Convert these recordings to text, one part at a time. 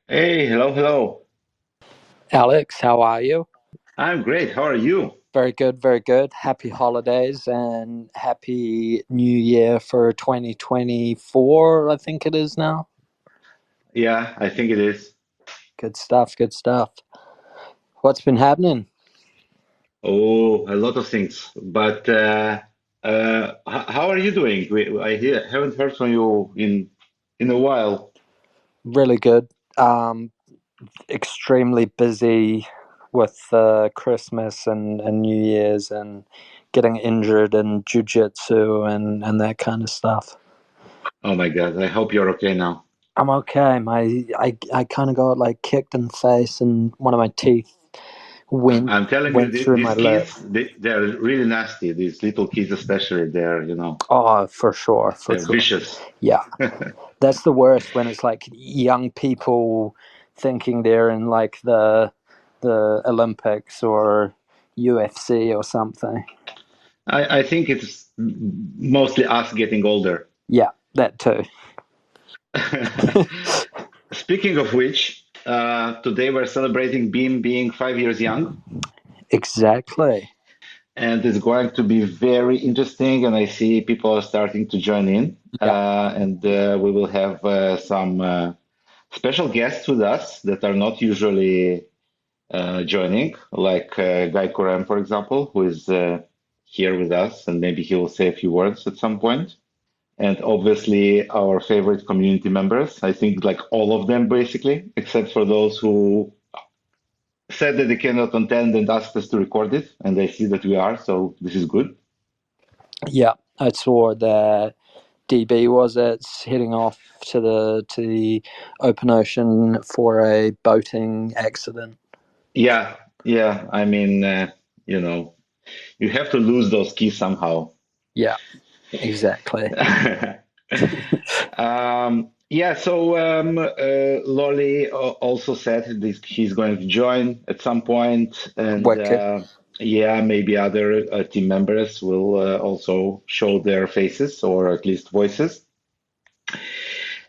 Hey, hello, hello. Alex, how are you? I'm great. How are you? Very good, very good. Happy holidays and happy new year for 2024, I think it is now. Yeah, I think it is. Good stuff, good stuff. What's been happening? Oh, a lot of things. But how are you doing? Haven't heard from you in a while. Really good. Um, Extremely busy with Christmas and New Year's and getting injured in jujitsu and that kind of stuff. Oh my God, I hope you're okay now. I'm okay. I kind of got like kicked in the face and one of my teeth went I'm telling you, went through my these lip. kids, they're really nasty. These little kids, especially, Oh, for sure, for they're sure. vicious. Yeah, that's the worst when it's like young people thinking they're in like the Olympics or UFC or something. I think it's mostly us getting older. Yeah, that too. Speaking of which, today we're celebrating Beam being 5 years young, Exactly. and it's going to be very interesting. And I see people are starting to join in, Yeah, and we will have some special guests with us that are not usually joining, like Guy Corem, for example, who is here with us, and maybe he will say a few words at some point. And obviously, our favorite community members. I think like all of them, basically, except for those who said that they cannot attend and asked us to record it. And I see that we are, so this is good. yeah. I saw that DB was it's heading off to the open ocean for a boating accident. Yeah, yeah. I mean, you know, you have to lose those keys somehow. Yeah, exactly. Yeah, so Lolly also said this, he's going to join at some point, and Wicked. yeah, maybe other team members will also show their faces or at least voices.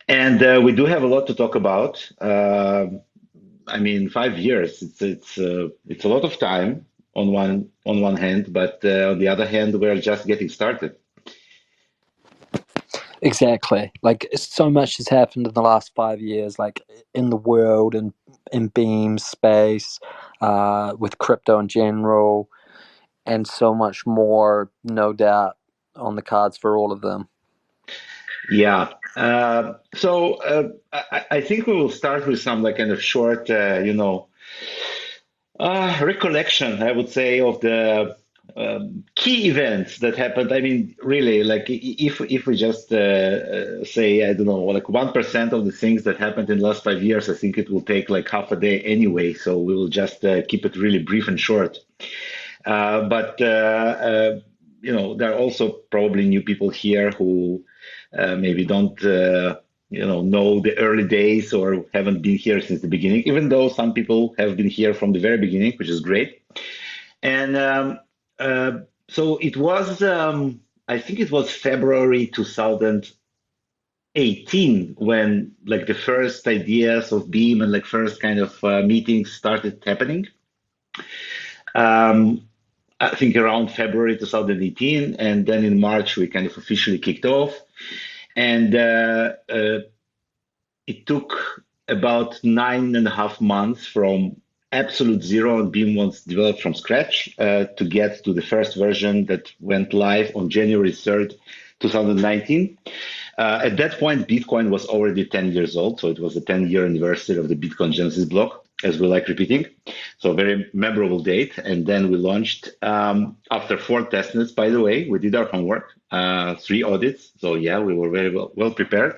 And we do have a lot to talk about. I mean, 5 years, it's a lot of time on one hand, but on the other hand, we're just getting started. Exactly. Like so much has happened in the last 5 years, like in the world and in Beam space, with crypto in general, and so much more, no doubt, on the cards for all of them. Yeah. I think we will start with some like kind of short, recollection, I would say, of the key events that happened. I mean, really, like if we just say, I don't know, like 1% of the things that happened in the last 5 years, I think it will take like half a day anyway. So we will just keep it really brief and short. But there are also probably new people here who maybe don't know the early days or haven't been here since the beginning, even though some people have been here from the very beginning, which is great. And uh, so it was, I think it was February 2018 when like the first ideas of Beam and like first kind of meetings started happening. Um, I think around February 2018, and then in March we kind of officially kicked off. And it took about 9.5 months from absolute zero and Beam was developed from scratch to get to the first version that went live on January 3rd, 2019. At that point, Bitcoin was already 10 years old, so it was the 10-year anniversary of the Bitcoin Genesis block, as we like repeating. So very memorable date. And then we launched after 4 testnets. By the way, we did our homework, 3 audits. So yeah, we were very well prepared.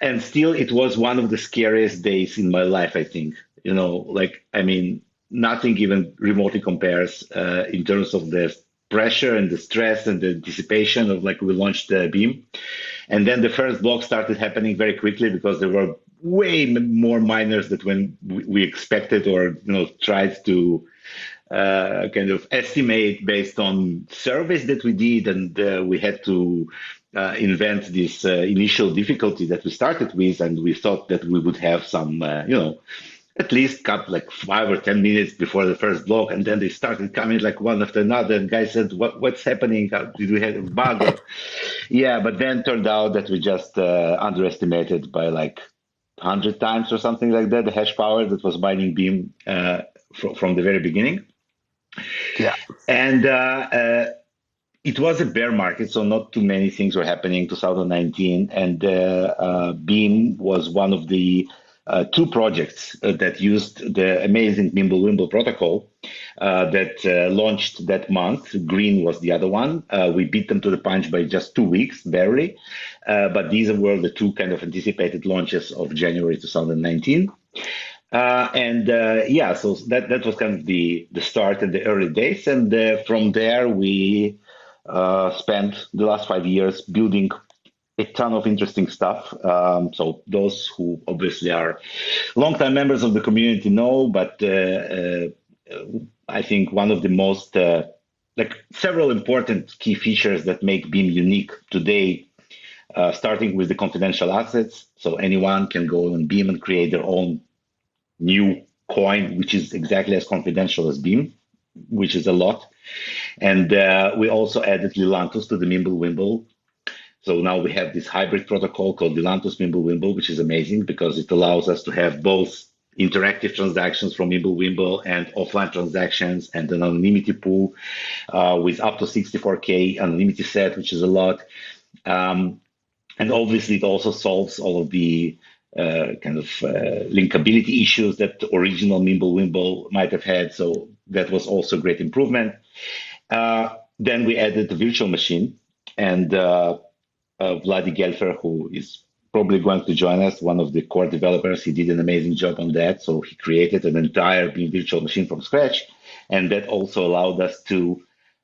And still, it was one of the scariest days in my life, I think. Like, I mean, nothing even remotely compares in terms of the pressure and the stress and the anticipation of like we launched the Beam. And then the first block started happening very quickly because there were way more miners than when we expected or tried to kind of estimate based on surveys that we did, and we had to invent this initial difficulty that we started with, and we thought that we would have some, at least cut like 5 or 10 minutes before the first block, and then they started coming like one after another. And guys said, "What's happening? Did we have a bug?" Yeah, but then turned out that we just underestimated by like 100 times or something like that the hash power that was mining Beam from the very beginning. Yeah. And it was a bear market, so not too many things were happening in 2019. And Beam was one of the two projects that used the amazing Mimblewimble protocol that launched that month. Green was the other one. We beat them to the punch by just 2 weeks, barely. But these were the two kind of anticipated launches of January 2019. Yeah, so that was kind of the start and the early days. And from there, we spent the last 5 years building a ton of interesting stuff. So those who obviously are longtime members of the community know, but I think one of the most like several important key features that make Beam unique today, starting with the confidential assets. So anyone can go on Beam and create their own new coin, which is exactly as confidential as Beam, which is a lot. And we also added Lilantus to the Mimblewimble. So now we have this hybrid protocol called Lilantus Mimblewimble, which is amazing because it allows us to have both interactive transactions from Mimblewimble and offline transactions and an anonymity pool with up to 64K anonymity set, which is a lot. And obviously, it also solves all of the kind of linkability issues that the original Mimblewimble might have had. So that was also a great improvement. Then we added the virtual machine, and Vladdy Gelfer, who is probably going to join us, one of the core developers, he did an amazing job on that. So he created an entire Beam virtual machine from scratch, and that also allowed us to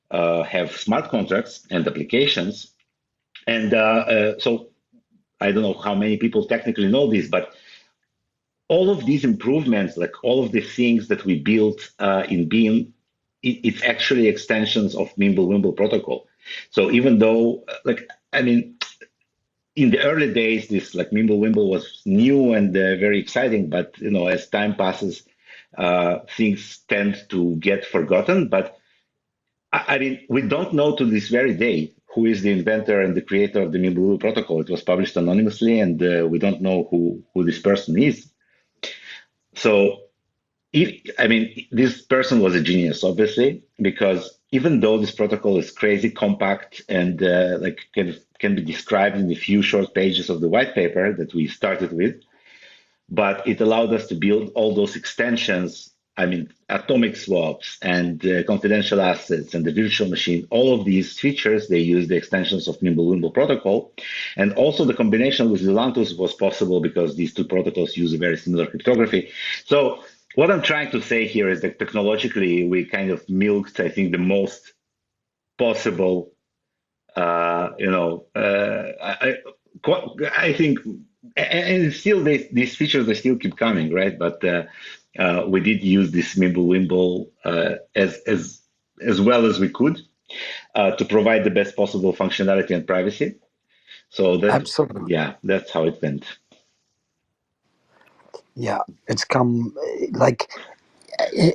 have smart contracts and applications. And so I don't know how many people technically know this, but all of these improvements, like all of the things that we built in Beam, it's actually extensions of Mimblewimble protocol. So even though, like, I mean, in the early days, this like Mimblewimble was new and very exciting, but as time passes, things tend to get forgotten. But I mean, we don't know to this very day who is the inventor and the creator of the Mimblewimble protocol. It was published anonymously, and we don't know who this person is. So, I mean, this person was a genius, obviously, because even though this protocol is crazy compact and like can be described in a few short pages of the white paper that we started with, but it allowed us to build all those extensions. I mean, atomic swaps and confidential assets and the virtual machine, all of these features, they use the extensions of Mimblewimble protocol. And also the combination with Lilantus was possible because these two protocols use a very similar cryptography. So what I'm trying to say here is that technologically, we kind of milked, I think, the most possible, I think, and still these features, they still keep coming, right? But we did use this Mimblewimble as well as we could to provide the best possible functionality and privacy. So Absolutely. yeah, that's how it went. Yeah, it's come like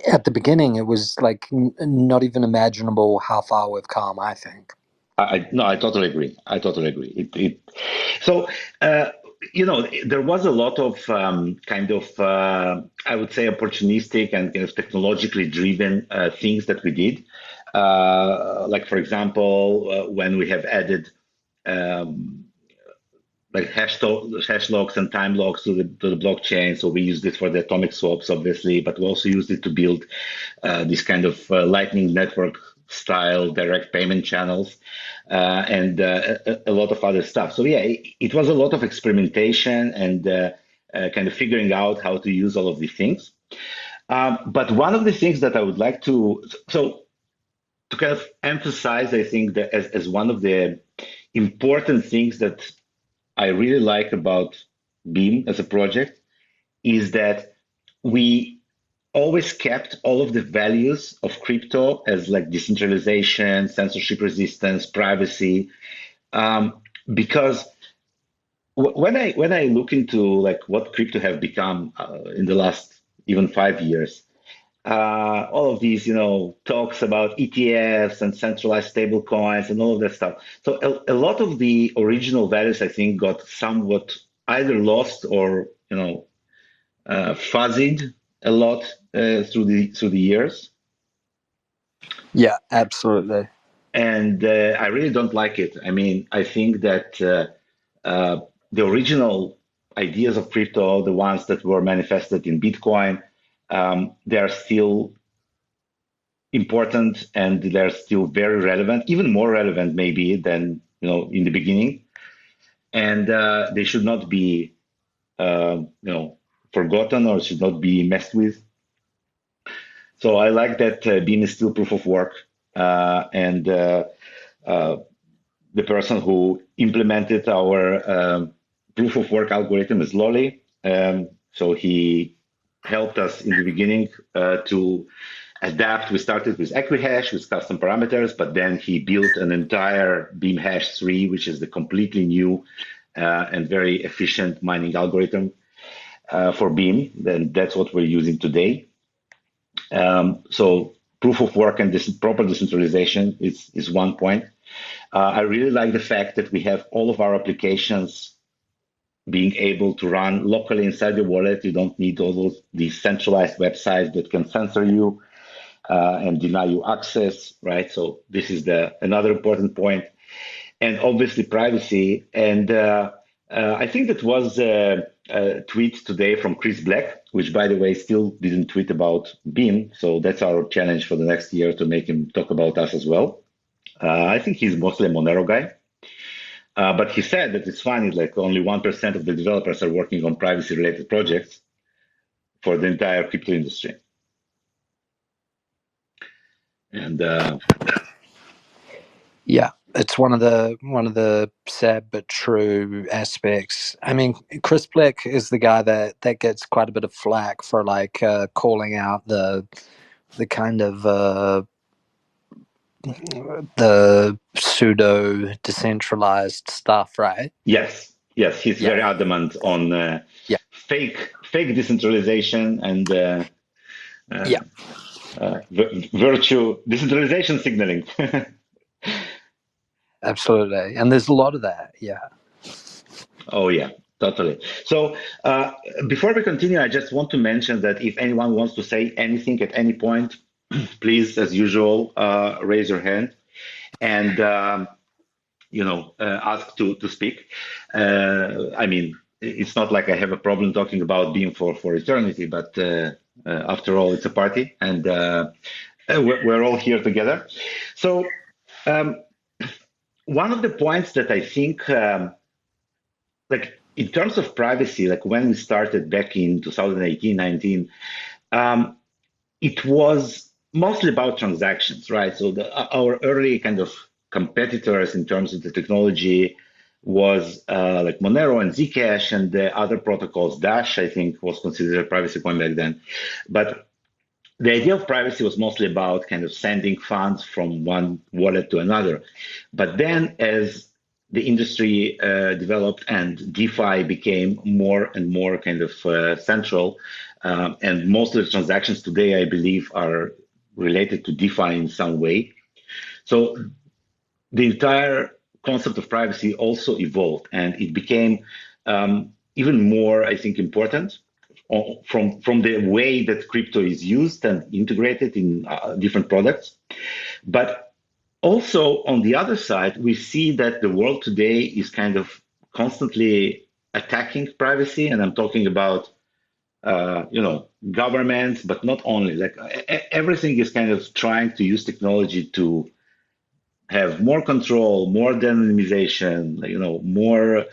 at the beginning, it was like not even imaginable how far we've come, I think. No, I totally agree. I totally agree. So, there was a lot of kind of, I would say, opportunistic and kind of technologically driven things that we did. Like, for example, when we have added like hash locks and time locks to the blockchain. So we used it for the atomic swaps, obviously, but we also used it to build this kind of Lightning Network style direct payment channels and a lot of other stuff. So yeah, it was a lot of experimentation and kind of figuring out how to use all of these things. But one of the things that I would like to kind of emphasize, I think that as one of the important things that I really like about Beam as a project is that we always kept all of the values of crypto as like decentralization, censorship resistance, privacy, because when I look into like what crypto have become in the last even 5 years, all of these, talks about ETFs and centralized stable coins and all of that stuff. So a lot of the original values, I think, got somewhat either lost or, fuzzied a lot through the years. Yeah, absolutely. And I really don't like it. I mean, I think that the original ideas of crypto, the ones that were manifested in Bitcoin, they are still important and they're still very relevant, even more relevant maybe than in the beginning. And they should not be forgotten or should not be messed with. So I like that Beam is still proof of work, and uh, the person who implemented our proof of work algorithm is Lolly. So he helped us in the beginning to adapt. We started with Equihash with custom parameters, but then he built an entire Beam Hash 3, which is the completely new and very efficient mining algorithm for Beam. Then that's what we're using today. So proof of work and this proper decentralization is one point. I really like the fact that we have all of our applications being able to run locally inside the wallet. You don't need all these centralized websites that can censor you and deny you access, right? So this is another important point, and obviously privacy. And I think that was a tweet today from Chris Black, which, by the way, still didn't tweet about Beam. So that's our challenge for the next year to make him talk about us as well. I think he's mostly a Monero guy. But he said that it's funny, like only 1% of the developers are working on privacy related projects for the entire crypto industry. And Yeah, it's one of the sad but true aspects. I mean, Chris Black is the guy that gets quite a bit of flack for like calling out the kind of the pseudo decentralized stuff, right? yes, he's Yeah, very adamant on yeah, fake decentralization and uh, yeah, virtue decentralization signaling. absolutely. And there's a lot of that. Yeah. Oh yeah, totally. So before we continue, I just want to mention that if anyone wants to say anything at any point, please, as usual, raise your hand and ask to speak. I mean, it's not like I have a problem talking about being for eternity, but after all, it's a party, and we're all here together. So um, one of the points that I think, like in terms of privacy, like when we started back in 2018, 19, um, it was mostly about transactions, right? So our early kind of competitors in terms of the technology was like Monero and Zcash and the other protocols. Dash, I think, was considered a privacy coin back then. But the idea of privacy was mostly about kind of sending funds from one wallet to another. But then as the industry developed and DeFi became more and more kind of central, and most of the transactions today, I believe, are related to DeFi in some way. So the entire concept of privacy also evolved and it became even more, I think, important from the way that crypto is used and integrated in different products. But also on the other side, we see that the world today is kind of constantly attacking privacy, and I'm talking about governments, but not only. Like everything is kind of trying to use technology to have more control, more anonymization, more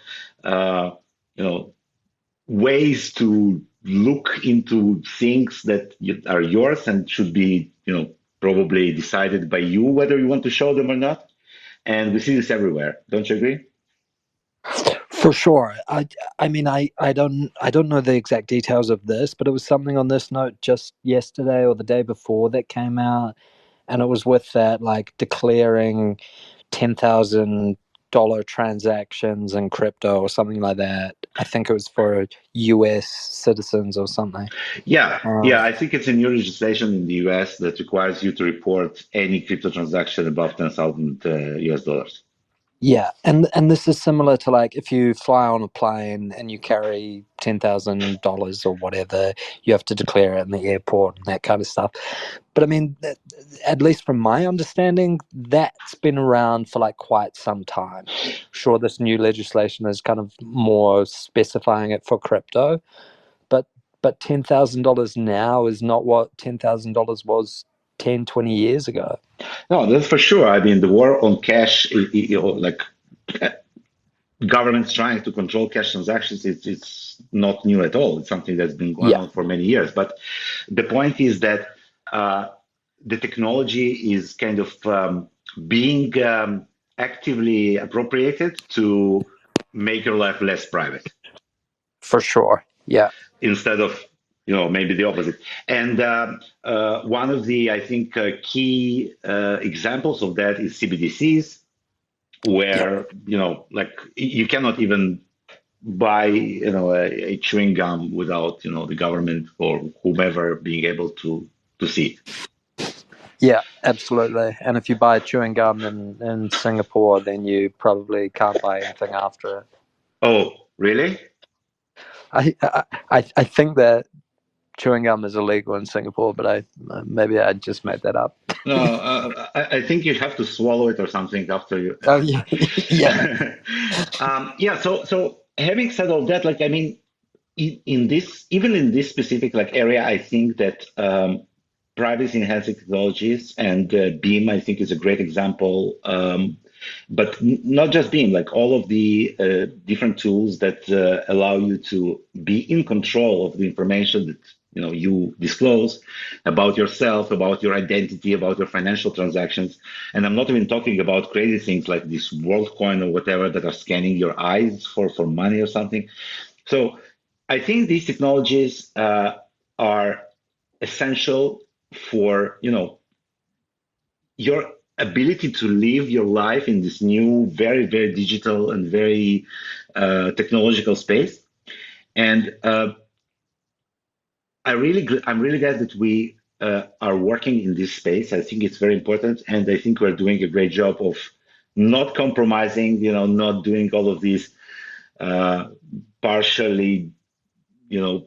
uh, you know ways to look into things that are yours and should be, probably decided by you whether you want to show them or not. And we see this everywhere. Don't you agree? For sure. I mean I don't know the exact details of this, but it was something on this note just yesterday or the day before that came out, and it was with that like declaring 10,000 dollar transactions in crypto or something like that. I think it was for US citizens or something. Yeah, I think it's a new legislation in the US that requires you to report any crypto transaction above 10,000 US dollars. Yeah, and this is similar to like if you fly on a plane and you carry $10,000 or whatever, you have to declare it in the airport and that kind of stuff. But I mean, at least from my understanding, that's been around for like quite some time. Sure, this new legislation is kind of more specifying it for crypto, but $10,000 now is not what $10,000 was 10, 20 years ago. No, that's for sure. I mean, the war on cash, like governments trying to control cash transactions, it's not new at all. It's something that's been going Yeah, on for many years. But the point is that the technology is kind of being actively appropriated to make your life less private for sure. Yeah, instead of maybe the opposite. And one of the I think key examples of that is CBDCs, yep. where like you cannot even buy a chewing gum without the government or whomever being able to see it. Yeah, absolutely. And if you buy chewing gum in Singapore, then you probably can't buy anything after it. Oh, really? I think that chewing gum is illegal in Singapore, but maybe I just made that up. No, I think you have to swallow it or something after you. Oh yeah, yeah, Yeah. So having said all that, like I mean, in this, even in this specific like area, I think that privacy enhancing technologies and Beam, I think, is a great example. But not just Beam, like all of the different tools that allow you to be in control of the information that you disclose about yourself, about your identity, about your financial transactions. And I'm not even talking about crazy things like this WorldCoin or whatever that are scanning your eyes for money or something. So I think these technologies are essential for your ability to live your life in this new, very, very digital and very technological space. And I'm really glad that we are working in this space. I think it's very important, and I think we're doing a great job of not compromising. Not doing all of these partially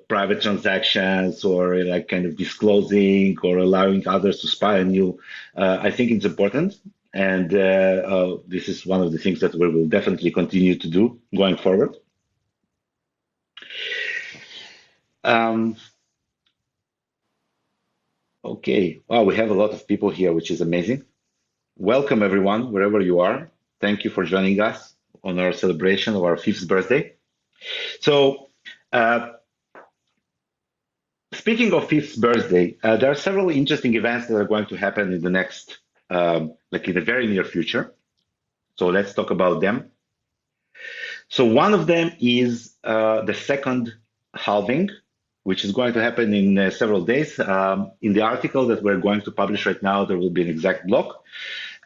private transactions or like kind of disclosing or allowing others to spy on you. I think it's important. And this is one of the things that we will definitely continue to do going forward. Um, okay. Wow, we have a lot of people here, which is amazing. Welcome, everyone, wherever you are. Thank you for joining us on our celebration of our fifth birthday. So, speaking of fifth birthday, there are several interesting events that are going to happen in the next, like in the very near future. So let's talk about them. So one of them is the second halving, which is going to happen in several days. In the article that we're going to publish right now, there will be an exact block.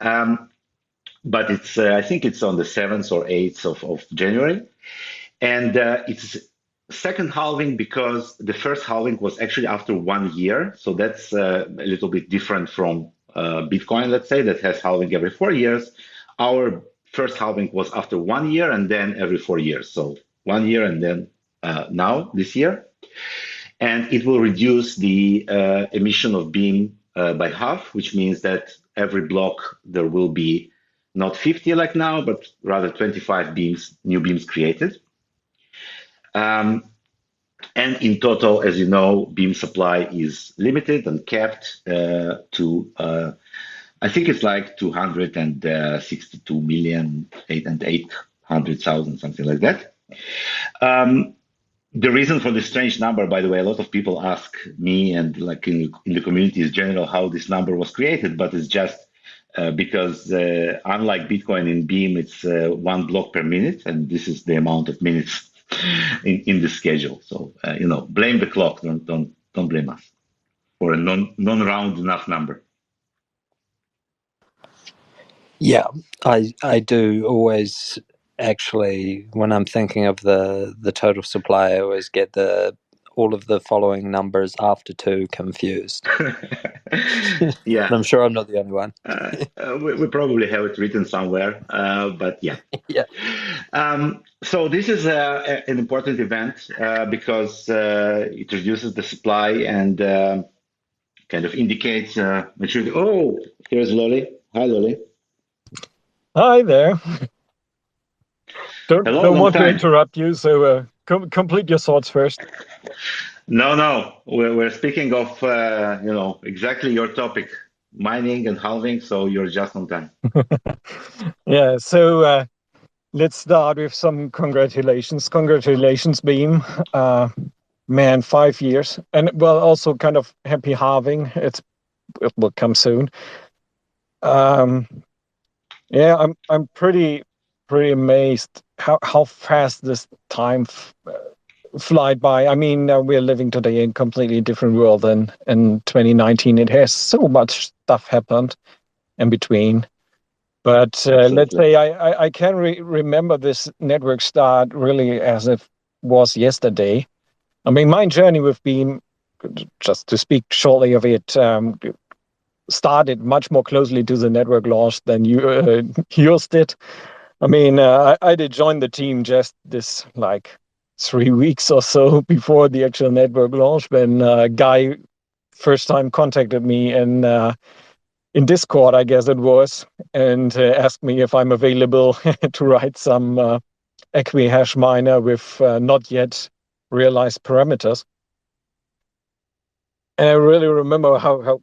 But it's, I think it's on the 7th or 8th of January. And it's second halving because the first halving was actually after 1 year. So that's a little bit different from Bitcoin, let's say, that has halving every 4 years. Our first halving was after 1 year and then every 4 years. So 1 year and then now, this year. And it will reduce the emission of beam by half, which means that every block there will be not 50 like now, but rather 25 beams, new beams created. And in total, as you know, beam supply is limited and capped to, I think it's like 262 million, 800,000, something like that. The reason for this strange number, by the way, a lot of people ask me and like in the community in general how this number was created, but it's just because unlike Bitcoin in Beam, it's 1 block per minute, and this is the amount of minutes in the schedule. So blame the clock. Don't blame us for a non-round enough number. Yeah, I do always actually, when I'm thinking of the total supply, I always get all of the following numbers after 2 confused. Yeah, I'm sure I'm not the only one. we probably have it written somewhere, but yeah. Yeah. So this is an important event because it reduces the supply and kind of indicates maturity. Oh, here's Lolly. Hi, Lolly. Hi there. Hello, Don't long want to time. interrupt you, so complete your thoughts first. No, no, we're speaking of exactly your topic, mining and halving. So you're just on time. Yeah, so let's start with some congratulations. Congratulations, Beam. Man, 5 years, and well, also kind of happy halving. It will come soon. Um, yeah, I'm pretty amazed how fast this time flied by. I mean, we're living today in a completely different world than in 2019. It has so much stuff happened in between. But let's Absolutely. say I can remember this network start really as if was yesterday. I mean, my journey with Beam, just to speak shortly of it, started much more closely to the network launch than yours did. I mean, I did join the team just this like 3 weeks or so before the actual network launch when Guy first time contacted me and in Discord, I guess it was, and asked me if I'm available to write some equi-hash miner with not yet realized parameters. And I really remember how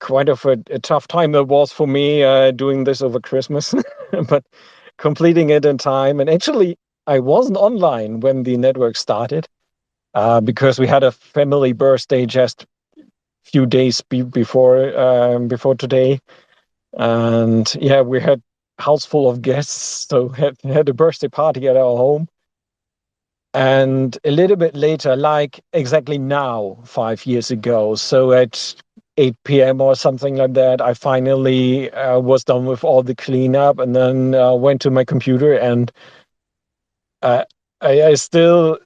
quite of a tough time that was for me doing this over Christmas, but completing it in time. And actually, I wasn't online when the network started because we had a family birthday just a few days before today. And yeah, we had house full of guests, so had a birthday party at our home. And a little bit later, like exactly now, 5 years ago, so at 8 p.m. or something like that, I finally was done with all the cleanup and then went to my computer and uh, I still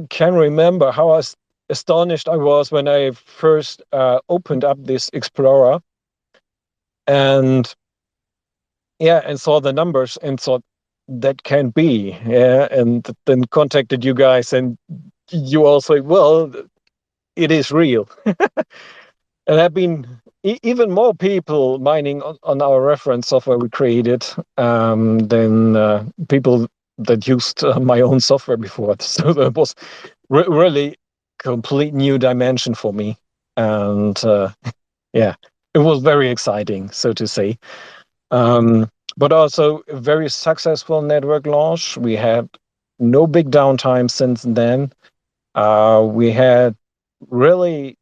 can remember how astonished I was when I first opened up this Explorer and yeah, and saw the numbers and thought that can't be. Yeah, and then contacted you guys, and you all say, well, it is real. And there have been even more people mining on our reference software we created than people that used my own software before. So that was really complete new dimension for me. And yeah, it was very exciting, so to say. But also a very successful network launch. We had no big downtime since then. We had really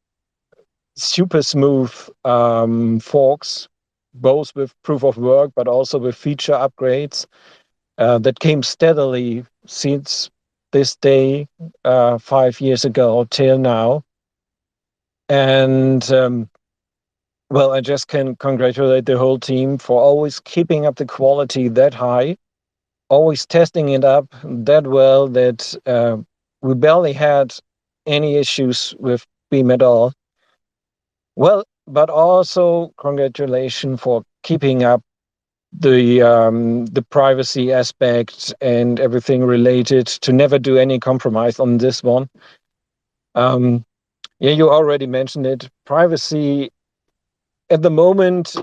super smooth forks, both with proof of work, but also with feature upgrades that came steadily since this day 5 years ago till now. And well, I just can congratulate the whole team for always keeping up the quality that high, always testing it up that well that we barely had any issues with Beam at all. Well, but also congratulations for keeping up the privacy aspect and everything related to never do any compromise on this one. Yeah, you already mentioned it. Privacy at the moment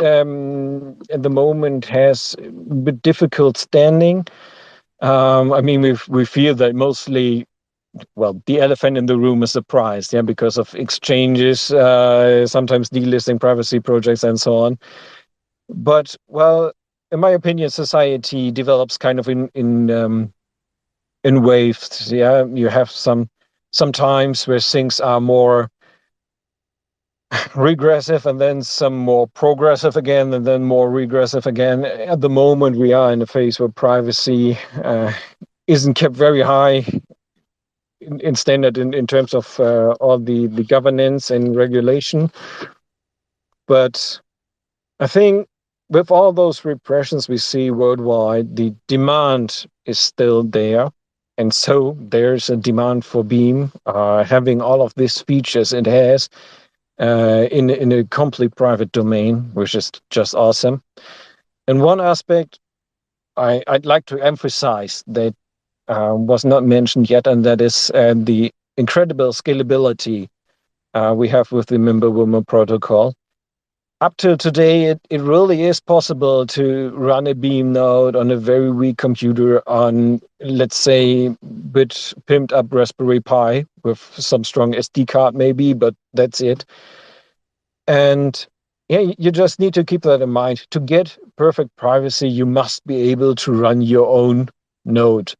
has a bit difficult standing. I mean, we feel that mostly, well, the elephant in the room is the price, yeah, because of exchanges, sometimes delisting privacy projects and so on. But well, in my opinion, society develops kind of in waves. Yeah, you have some times where things are more regressive and then some more progressive again and then more regressive again. At the moment, we are in a phase where privacy isn't kept very high in standard in terms of all the governance and regulation. But I think with all those repressions we see worldwide, the demand is still there. And so there's a demand for Beam, having all of these features it has in a complete private domain, which is just awesome. And one aspect I'd like to emphasize that was not mentioned yet, and that is the incredible scalability we have with the Mimblewimble protocol. Up till today, it really is possible to run a Beam node on a very weak computer on, let's say, bit pimped up Raspberry Pi with some strong SD card maybe, but that's it. And yeah, you just need to keep that in mind. To get perfect privacy, you must be able to run your own node.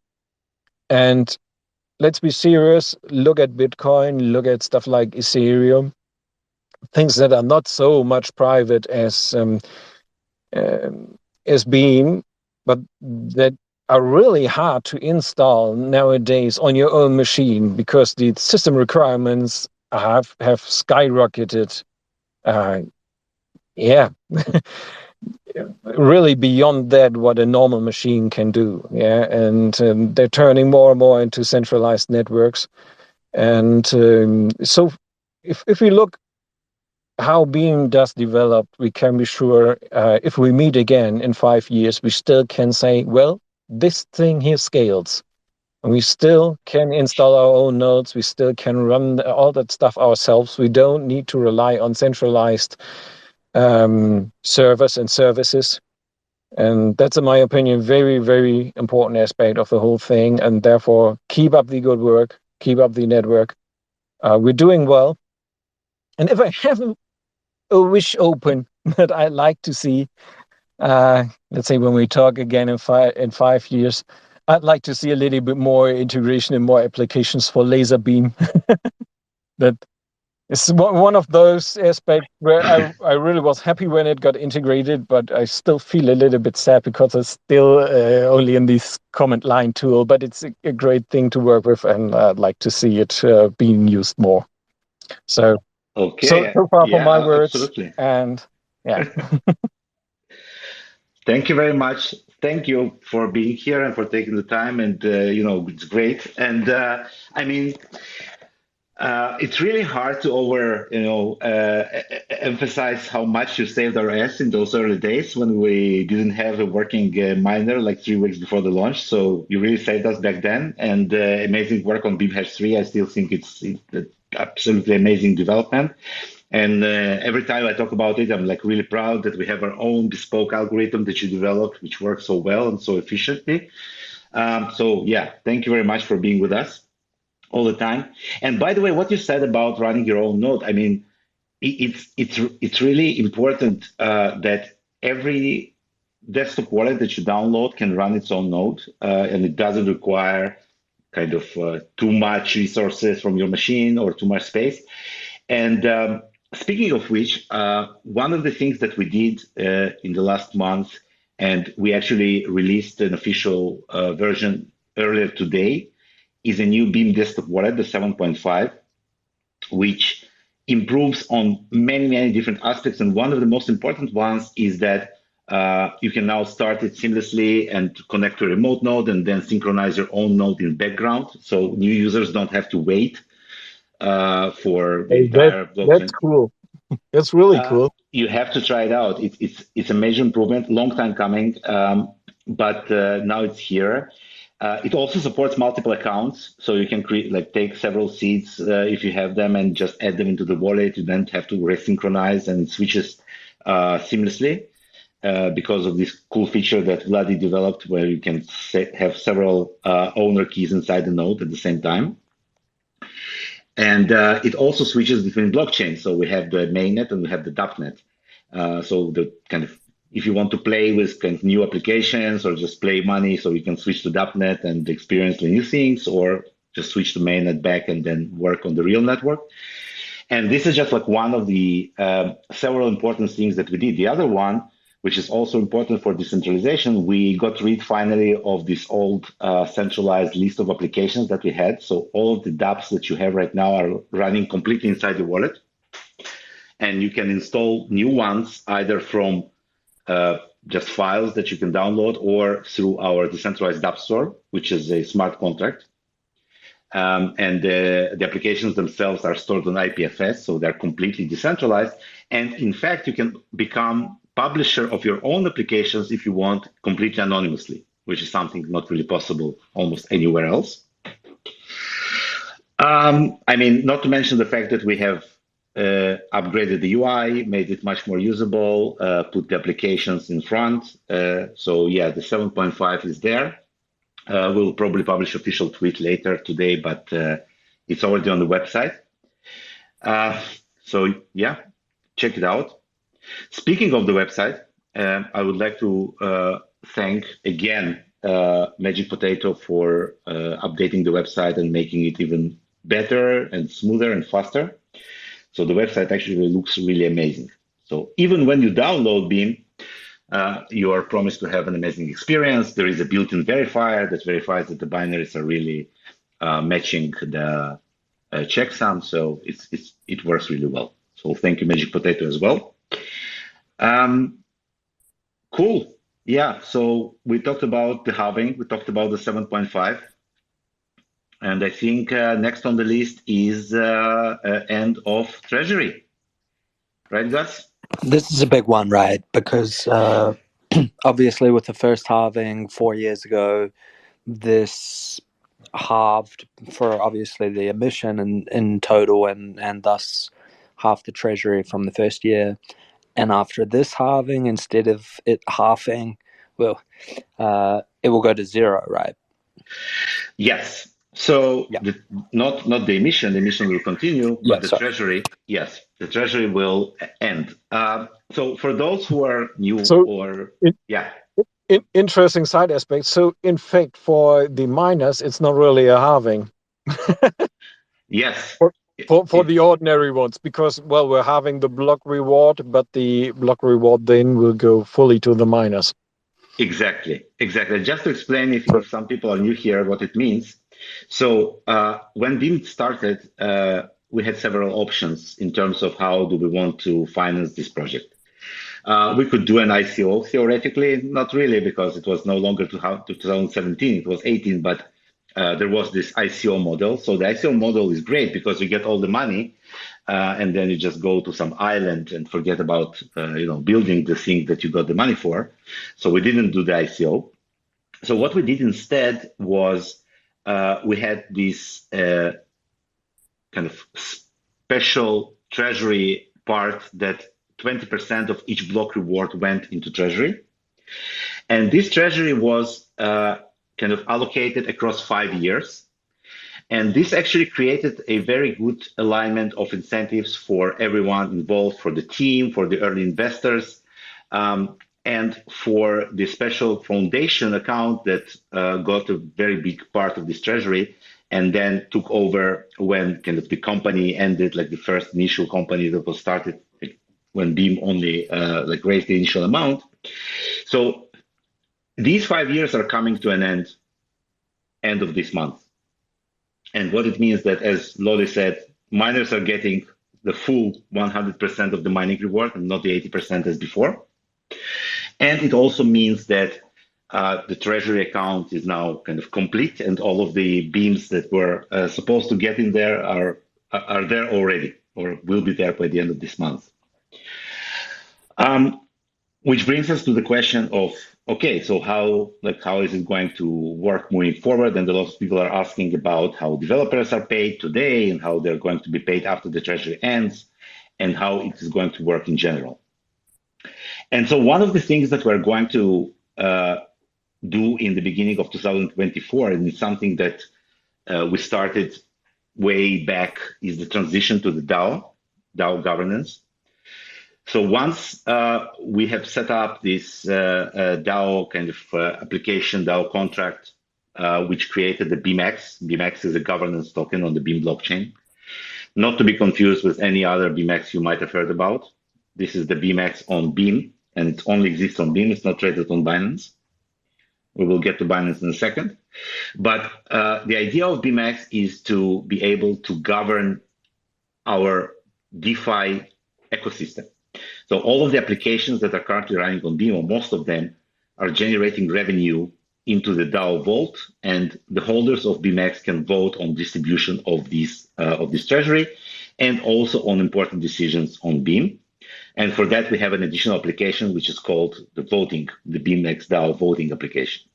And let's be serious, look at Bitcoin, look at stuff like Ethereum, things that are not so much private as Beam, but that are really hard to install nowadays on your own machine because the system requirements have skyrocketed. Yeah, really beyond that what a normal machine can do. Yeah, and they're turning more and more into centralized networks. And so if we look how Beam does develop, we can be sure if we meet again in 5 years, we still can say, well, this thing here scales. And we still can install our own nodes. We still can run all that stuff ourselves. We don't need to rely on centralized servers and services. And that's, in my opinion, very, very important aspect of the whole thing. And therefore, keep up the good work, keep up the network. We're doing well. And if I have a wish open that I like to see, let's say when we talk again in 5 years, I'd like to see a little bit more integration and more applications for laser beam. That is one of those aspects where I really was happy when it got integrated, but I still feel a little bit sad because it's still only in this command line tool, but it's a great thing to work with, and I'd like to see it being used more. So, so far for my words, absolutely. and yeah. Thank you very much. Thank you for being here and for taking the time. And it's great. And I mean, it's really hard to emphasize how much you saved our ass in those early days when we didn't have a working miner like 3 weeks before the launch. So you really saved us back then. And amazing work on BeamHash 3. I still think it's an absolutely amazing development. And every time I talk about it, I'm like really proud that we have our own bespoke algorithm that you developed, which works so well and so efficiently. So yeah, thank you very much for being with us all the time. And by the way, what you said about running your own node, I mean, it's really important that every desktop wallet that you download can run its own node, and it doesn't require kind of too much resources from your machine or too much space. And speaking of which, one of the things that we did in the last month, and we actually released an official version earlier today, is a new Beam desktop wallet, the 7.5, which improves on many, many different aspects. And one of the most important ones is that you can now start it seamlessly and connect to a remote node and then synchronize your own node in background. So new users don't have to wait for the entire blockchain. That's cool. That's really cool. You have to try it out. It's a major improvement, long time coming, but now it's here. It also supports multiple accounts, so you can take several seeds if you have them and just add them into the wallet. You don't have to resynchronize, and it switches seamlessly because of this cool feature that Vllad developed, where you can have several owner keys inside the node at the same time. And it also switches between blockchains. So we have the mainnet and we have the dAppnet. So the kind of, if you want to play with kind of new applications or just play money, so you can switch to dAppnet and experience the new things, or just switch to mainnet back and then work on the real network. And this is just like one of the several important things that we did. The other one, which is also important for decentralization, we got rid finally of this old centralized list of applications that we had. So all of the dApps that you have right now are running completely inside the wallet. And you can install new ones either from just files that you can download, or through our decentralized app store, which is a smart contract. And the applications themselves are stored on IPFS, so they're completely decentralized. And in fact, you can become publisher of your own applications if you want, completely anonymously, which is something not really possible almost anywhere else. I mean, not to mention the fact that we have upgraded the UI, made it much more usable, put the applications in front. So yeah, the 7.5 is there. We'll probably publish official tweet later today, but it's already on the website. So yeah, check it out. Speaking of the website, I would like to thank again Magic Potato for updating the website and making it even better and smoother and faster. So the website actually looks really amazing. So even when you download Beam, you are promised to have an amazing experience. There is a built-in verifier that verifies that the binaries are really matching the checksum. So it works really well. So thank you, Magic Potato, as well. Cool. Yeah. So we talked about the halving. We talked about the 7.5. And I think next on the list is end of treasury. Right, Gus? This is a big one, right? Because obviously with the first halving 4 years ago, this halved for obviously the emission in total and thus half the treasury from the first year. And after this halving, instead of it halving, well, it will go to zero, right? Yes. So Yeah. not the emission will continue, but the treasury, yes, the treasury will end. So for those who are new interesting side aspect. So in fact, for the miners, it's not really a halving. Yes. For the ordinary ones, because, well, we're having the block reward, but the block reward then will go fully to the miners. Exactly. Just to explain, if some people are new here, what it means. So when Beam started, we had several options in terms of how do we want to finance this project. We could do an ICO theoretically, not really, because it was no longer 2017, it was 18, but there was this ICO model. So the ICO model is great because you get all the money and then you just go to some island and forget about building the thing that you got the money for. So we didn't do the ICO. So what we did instead was we had this kind of special treasury part that 20% of each block reward went into treasury. And this treasury was kind of allocated across 5 years. And this actually created a very good alignment of incentives for everyone involved, for the team, for the early investors, and for the special foundation account that got a very big part of this treasury and then took over when kind of the company ended, like the first initial company that was started when Beam only raised the initial amount. So these 5 years are coming to an end of this month. And what it means that, as Lolly said, miners are getting the full 100% of the mining reward and not the 80% as before. And it also means that the treasury account is now kind of complete, and all of the beams that were supposed to get in there are there already, or will be there by the end of this month. Which brings us to the question of, okay, so how is it going to work moving forward? And a lot of people are asking about how developers are paid today and how they're going to be paid after the treasury ends and how it is going to work in general. And so one of the things that we're going to do in the beginning of 2024, and it's something that we started way back, is the transition to the DAO governance. So once we have set up this DAO kind of application, DAO contract, which created the BeamX. BeamX is a governance token on the Beam blockchain. Not to be confused with any other BeamX you might have heard about. This is the BeamX on Beam, and it only exists on Beam. It's not traded on Binance. We will get to Binance in a second. But the idea of BeamX is to be able to govern our DeFi ecosystem. So So all of the applications that are currently running on Beam, or most of them, are generating revenue into the DAO vault, and the holders of BeamX can vote on distribution of this treasury, and also on important decisions on Beam. And for that, we have an additional application which is called the BeamX DAO voting application.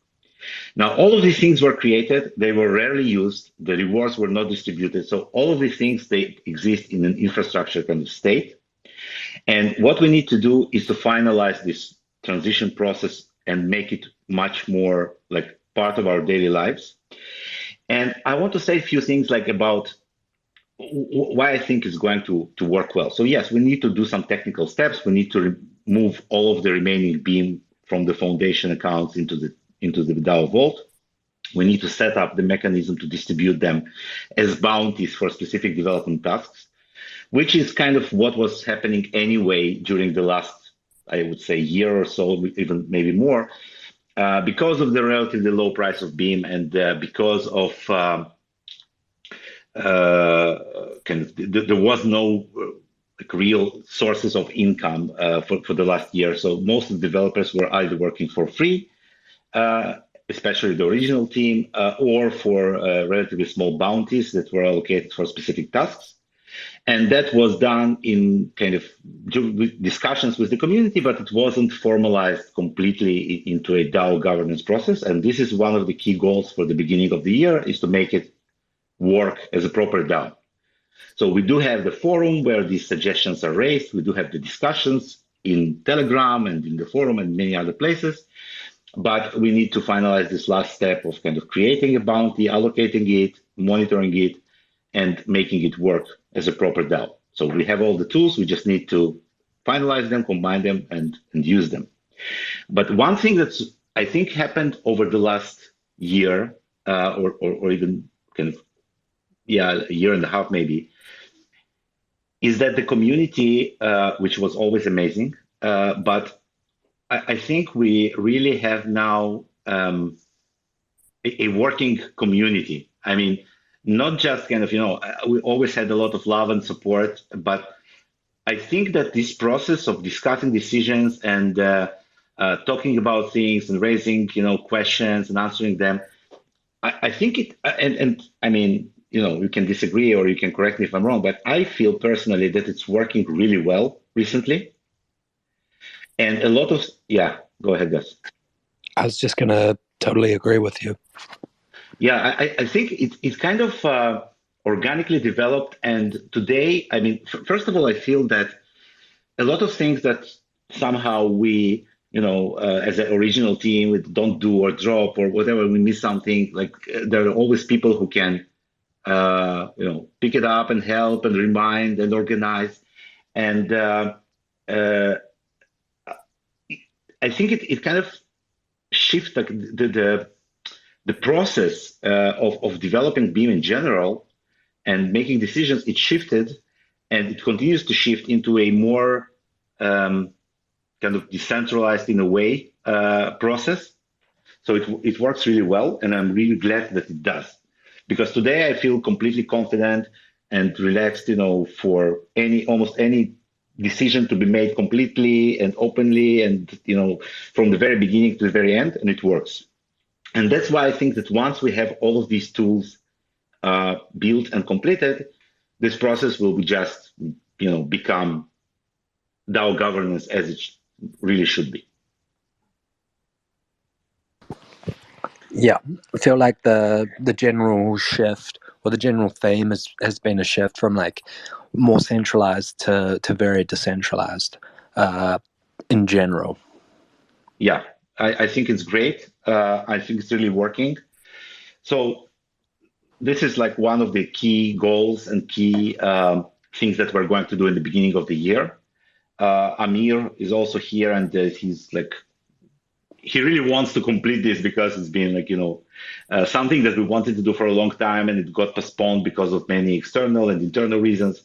Now, all of these things were created. They were rarely used. The rewards were not distributed. So all of these things, they exist in an infrastructure kind of state. And what we need to do is to finalize this transition process and make it much more like part of our daily lives. And I want to say a few things like about why I think it's going to work well. So yes, we need to do some technical steps. We need to remove all of the remaining Beam from the foundation accounts into the DAO vault. We need to set up the mechanism to distribute them as bounties for specific development tasks, which is kind of what was happening anyway during the last, I would say, year or so, even maybe more, because of the relatively low price of Beam and because of there was no real sources of income for the last year. So most of the developers were either working for free, especially the original team, or for relatively small bounties that were allocated for specific tasks. And that was done in kind of discussions with the community, but it wasn't formalized completely into a DAO governance process. And this is one of the key goals for the beginning of the year, is to make it work as a proper DAO. So we do have the forum where these suggestions are raised. We do have the discussions in Telegram and in the forum and many other places. But we need to finalize this last step of kind of creating a bounty, allocating it, monitoring it, and making it work as a proper DAO. So we have all the tools. We just need to finalize them, combine them, and use them. But one thing that's, I think, happened over the last year, or even kind of, a year and a half maybe, is that the community, which was always amazing, but I think we really have now a working community. I mean, not just kind of, we always had a lot of love and support, but I think that this process of discussing decisions and talking about things and raising, questions and answering them, I think it, and I mean, you can disagree or you can correct me if I'm wrong, but I feel personally that it's working really well recently. And a lot of, go ahead, Gus. I was just going to totally agree with you. Yeah, I think it's kind of organically developed. And today, I mean, first of all, I feel that a lot of things that somehow we, as an original team, we don't do or drop or whatever, we miss something, like there are always people who can, pick it up and help and remind and organize. And I think it kind of shifts like the process of developing Beam in general and making decisions. It shifted, and it continues to shift into a more kind of decentralized in a way process. So it works really well, and I'm really glad that it does, because today I feel completely confident and relaxed, for almost any decision to be made completely and openly and, from the very beginning to the very end, and it works. And that's why I think that once we have all of these tools built and completed, this process will be just, become DAO governance as it really should be. Yeah, I feel like the general shift or the general theme has been a shift from like more centralized to very decentralized in general. Yeah, I think it's great. I think it's really working. So this is like one of the key goals and key things that we're going to do in the beginning of the year. Amir is also here, and he's like, he really wants to complete this because it's been like, something that we wanted to do for a long time, and it got postponed because of many external and internal reasons.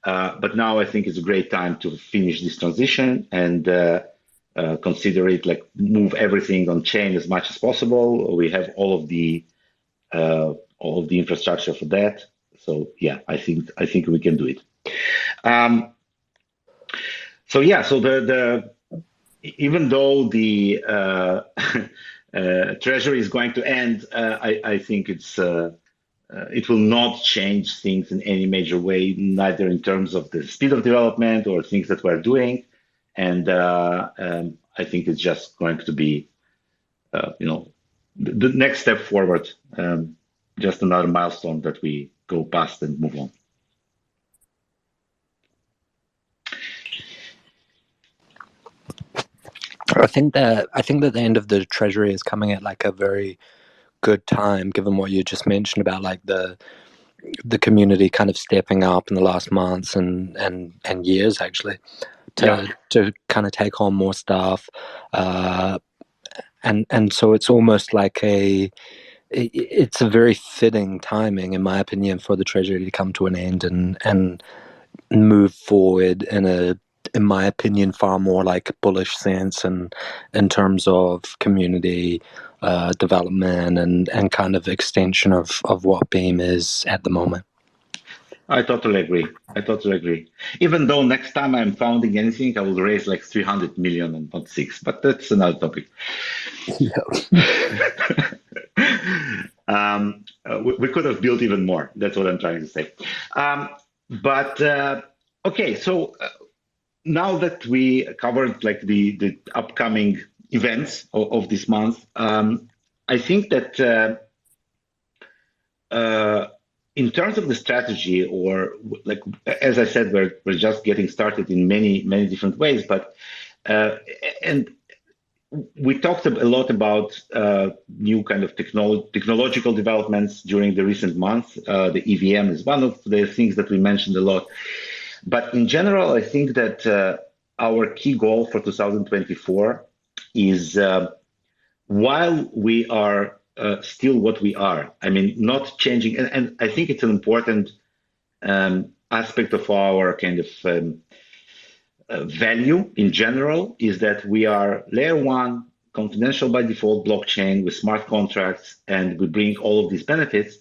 But now I think it's a great time to finish this transition and consider it, like move everything on chain as much as possible. We have all of the infrastructure for that. So yeah, I think we can do it. So yeah, so the even though the treasury is going to end, I think it will not change things in any major way, neither in terms of the speed of development or things that we're doing. And I think it's just going to be, the next step forward, just another milestone that we go past and move on. I think that the end of the treasury is coming at like a very good time, given what you just mentioned about like the community kind of stepping up in the last months and years actually to kind of take on more stuff, and so it's almost like it's a very fitting timing, in my opinion, for the treasury to come to an end and move forward in my opinion, far more like bullish sense, and in terms of community development and kind of extension of what Beam is at the moment. I totally agree. Even though next time I'm founding anything, I will raise like 300 million and not 6, but that's another topic. We could have built even more. That's what I'm trying to say. Okay, so now that we covered like the upcoming events of this month, I think that in terms of the strategy, or like as I said, we're just getting started in many different ways. But and we talked a lot about new kind of technological developments during the recent months. The EVM is one of the things that we mentioned a lot. But in general, I think that our key goal for 2024 is, while we are still what we are, I mean, not changing, and I think it's an important aspect of our kind of value in general, is that we are layer one, confidential by default blockchain with smart contracts, and we bring all of these benefits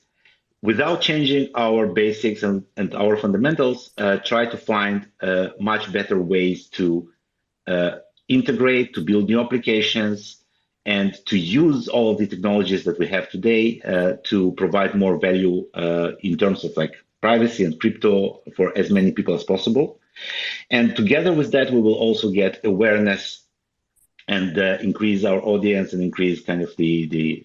without changing our basics and our fundamentals. Try to find much better ways to integrate, to build new applications, and to use all of the technologies that we have today to provide more value in terms of like privacy and crypto for as many people as possible. And together with that, we will also get awareness and increase our audience and increase kind of the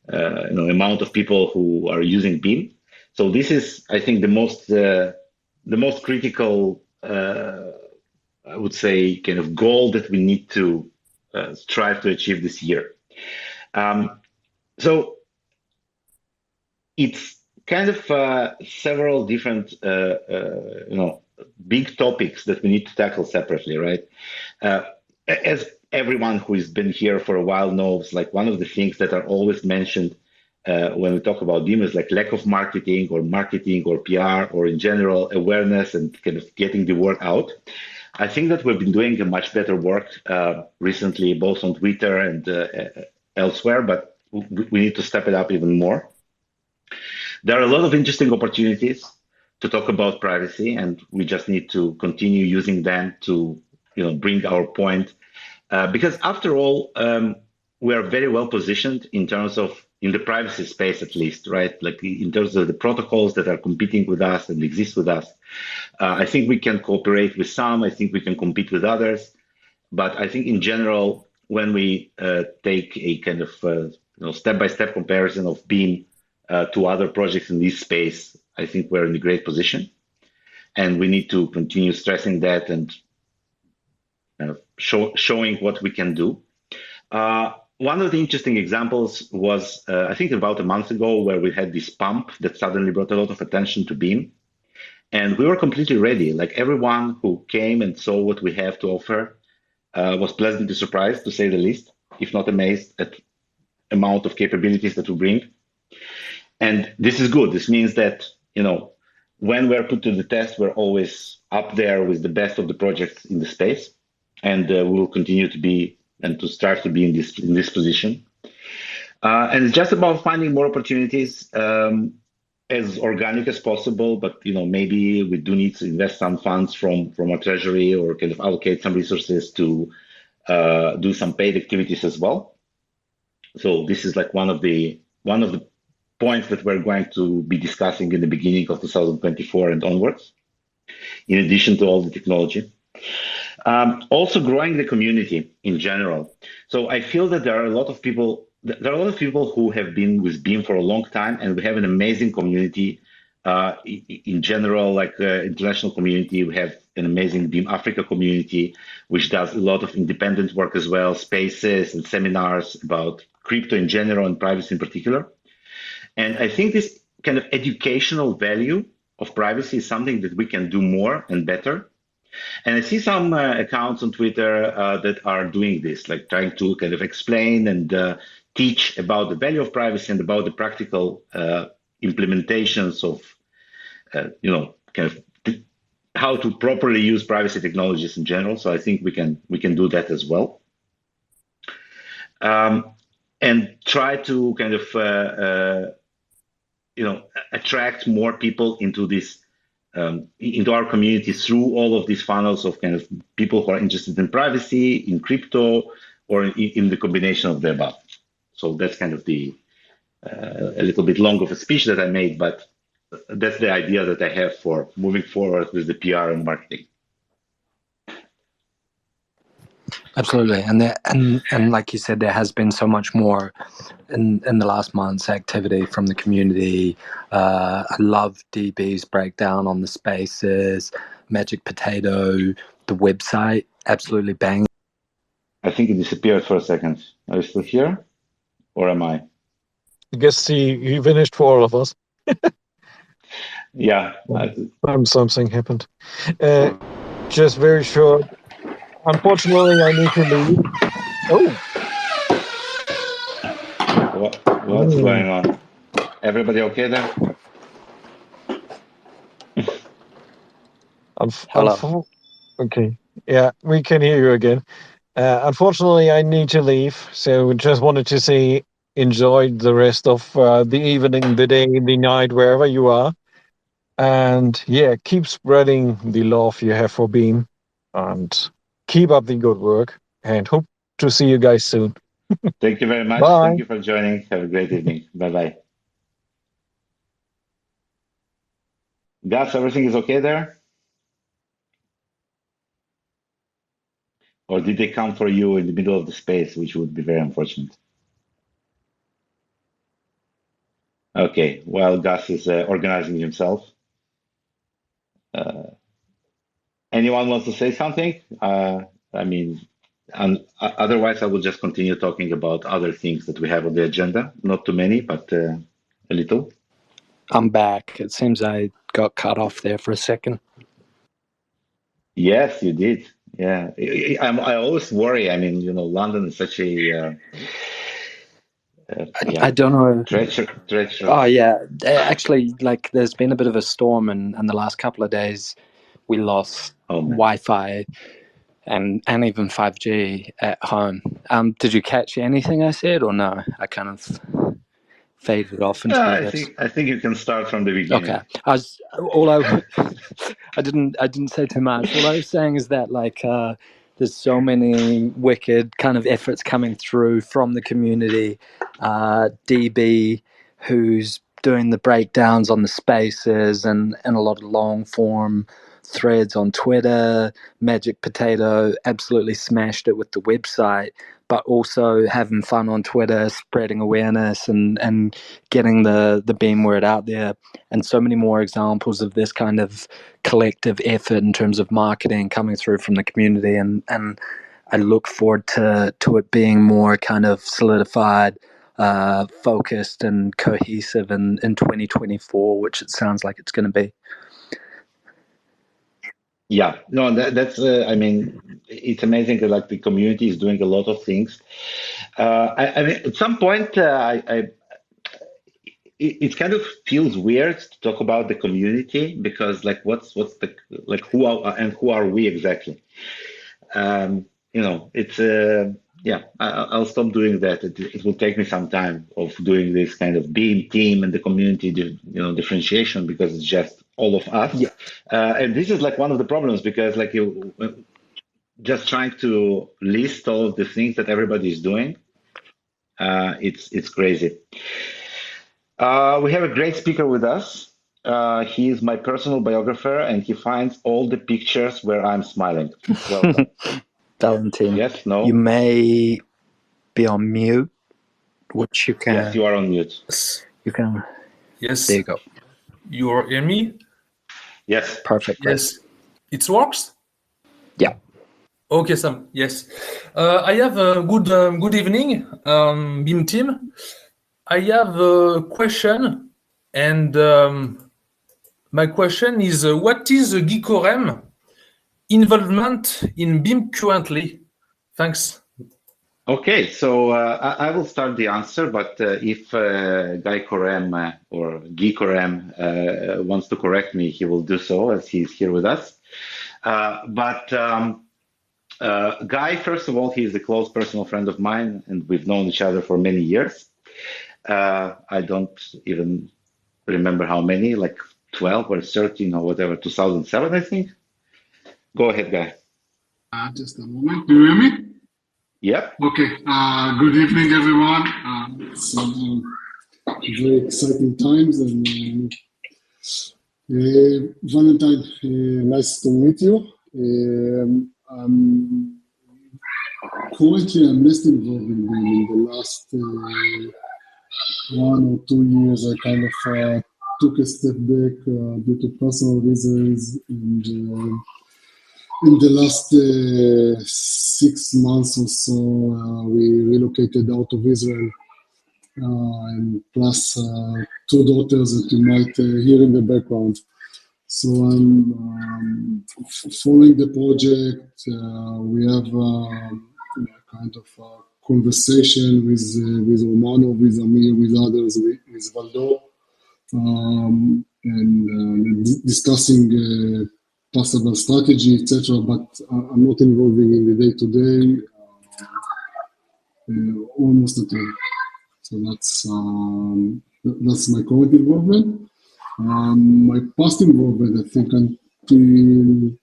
amount of people who are using Beam. So this is, I think, the most critical, I would say, kind of goal that we need to strive to achieve this year. So it's kind of several different, big topics that we need to tackle separately, right? As everyone who has been here for a while knows, like one of the things that are always mentioned when we talk about Beam is like lack of marketing or PR or in general awareness and kind of getting the word out. I think that we've been doing a much better work recently, both on Twitter and elsewhere, but we need to step it up even more. There are a lot of interesting opportunities to talk about privacy, and we just need to continue using them to bring our point. Because after all, we are very well positioned in terms of, in the privacy space at least, right? Like in terms of the protocols that are competing with us and exist with us. I think we can cooperate with some, I think we can compete with others. But I think in general, when we take a kind of step-by-step comparison of Beam to other projects in this space, I think we're in a great position. And we need to continue stressing that and kind of showing what we can do. One of the interesting examples was, I think about a month ago, where we had this pump that suddenly brought a lot of attention to Beam. And we were completely ready. Like everyone who came and saw what we have to offer was pleasantly surprised, to say the least, if not amazed at amount of capabilities that we bring. And this is good. This means that, when we're put to the test, we're always up there with the best of the projects in the space. And we will continue to be and to start to be in this position. And it's just about finding more opportunities. as organic as possible, but maybe we do need to invest some funds from our treasury or kind of allocate some resources to do some paid activities as well. So this is like one of the points that we're going to be discussing in the beginning of 2024 and onwards, in addition to all the technology. Also growing the community in general. So I feel that there are a lot of people. There are a lot of people who have been with Beam for a long time, and we have an amazing community. In general, like international community, we have an amazing Beam Africa community, which does a lot of independent work as well, spaces and seminars about crypto in general and privacy in particular. And I think this kind of educational value of privacy is something that we can do more and better. And I see some accounts on Twitter that are doing this, like trying to kind of explain and teach about the value of privacy and about the practical implementations of, kind of how to properly use privacy technologies in general. So I think we can do that as well, and try to kind of attract more people into this. Into our community through all of these funnels of kind of people who are interested in privacy, in crypto, or in the combination of the above. So that's kind of a little bit long of a speech that I made, but that's the idea that I have for moving forward with the PR and marketing. Absolutely, and like you said, there has been so much more in the last month's activity from the community. I love DB's breakdown on the spaces, Magic Potato, the website, absolutely bang. I think it disappeared for a second. Are you still here, or am I? I guess he finished for all of us. Yeah. Something happened. Just very short. Unfortunately, I need to leave. Oh. What's going on? Everybody okay there? Hello. Okay. Yeah, we can hear you again. Unfortunately, I need to leave. So just wanted to say enjoy the rest of the evening, the day, the night, wherever you are. And yeah, keep spreading the love you have for Beam and keep up the good work and hope to see you guys soon. Thank you very much. Bye. Thank you for joining. Have a great evening. Bye-bye. Gus, everything is okay there? Or did they come for you in the middle of the space, which would be very unfortunate? Okay, well, Gus is organizing himself. Anyone wants to say something? Otherwise, I will just continue talking about other things that we have on the agenda. Not too many, but a little. I'm back. It seems I got cut off there for a second. Yes, you did. Yeah, I always worry. I mean, London is such a I don't know. treacherous. Oh yeah, actually, like there's been a bit of a storm, and the last couple of days we lost Wi-Fi and even 5G at home. Did you catch anything I said, or no? I kind of faded off into the abyss. I think you can start from the beginning. Okay, I didn't say too much. All I was saying is that there's so many wicked kind of efforts coming through from the community. DB, who's doing the breakdowns on the spaces and a lot of long form threads on Twitter. Magic Potato absolutely smashed it with the website, but also having fun on Twitter, spreading awareness and getting the Beam word out there. And so many more examples of this kind of collective effort in terms of marketing coming through from the community. And I look forward to it being more kind of solidified, focused and cohesive in 2024, which it sounds like it's going to be. Yeah, no, that's, it's amazing that like the community is doing a lot of things. I mean, at some point, it kind of feels weird to talk about the community because like, what's the, like, who are we exactly? It's, I'll stop doing that. It will take me some time of doing this kind of beam team and the community, differentiation, because it's just all of us. Yeah. And this is like one of the problems, because like you just trying to list all of the things that everybody is doing. It's crazy. We have a great speaker with us. He is my personal biographer, and he finds all the pictures where I'm smiling. Welcome. Valentin, Yes, no? you may be on mute, which you can. Yes, you are on mute. You can. Yes. There you go. You hear me? Yes. Perfect. Yes. It works? Yeah. Okay, Sam. Yes. I have a good evening, BIM team. I have a question, and my question is, what is Guy Corem involvement in BIM currently? Thanks. Okay, so I will start the answer, but if Guy Corem or Guy Corem wants to correct me, he will do so, as he's here with us. Guy, first of all, he is a close personal friend of mine, and we've known each other for many years. I don't even remember how many, like 12 or 13 or whatever, 2007, I think. Go ahead, Guy. Just a moment. Do you hear me? Yep. Okay. Good evening, everyone. It's very exciting times, and Valentine, nice to meet you. Currently, I'm less involved in the last 1 or 2 years. I kind of took a step back due to personal reasons, and in the last 6 months or so, we relocated out of Israel, and plus 2 daughters that you might hear in the background. So I'm following the project. We have kind of a conversation with Romano, with Amir, with others, with Valdo, and discussing possible strategy, etc. But I'm not involving in the day-to-day, almost at all. So that's my current involvement. My past involvement, I think, until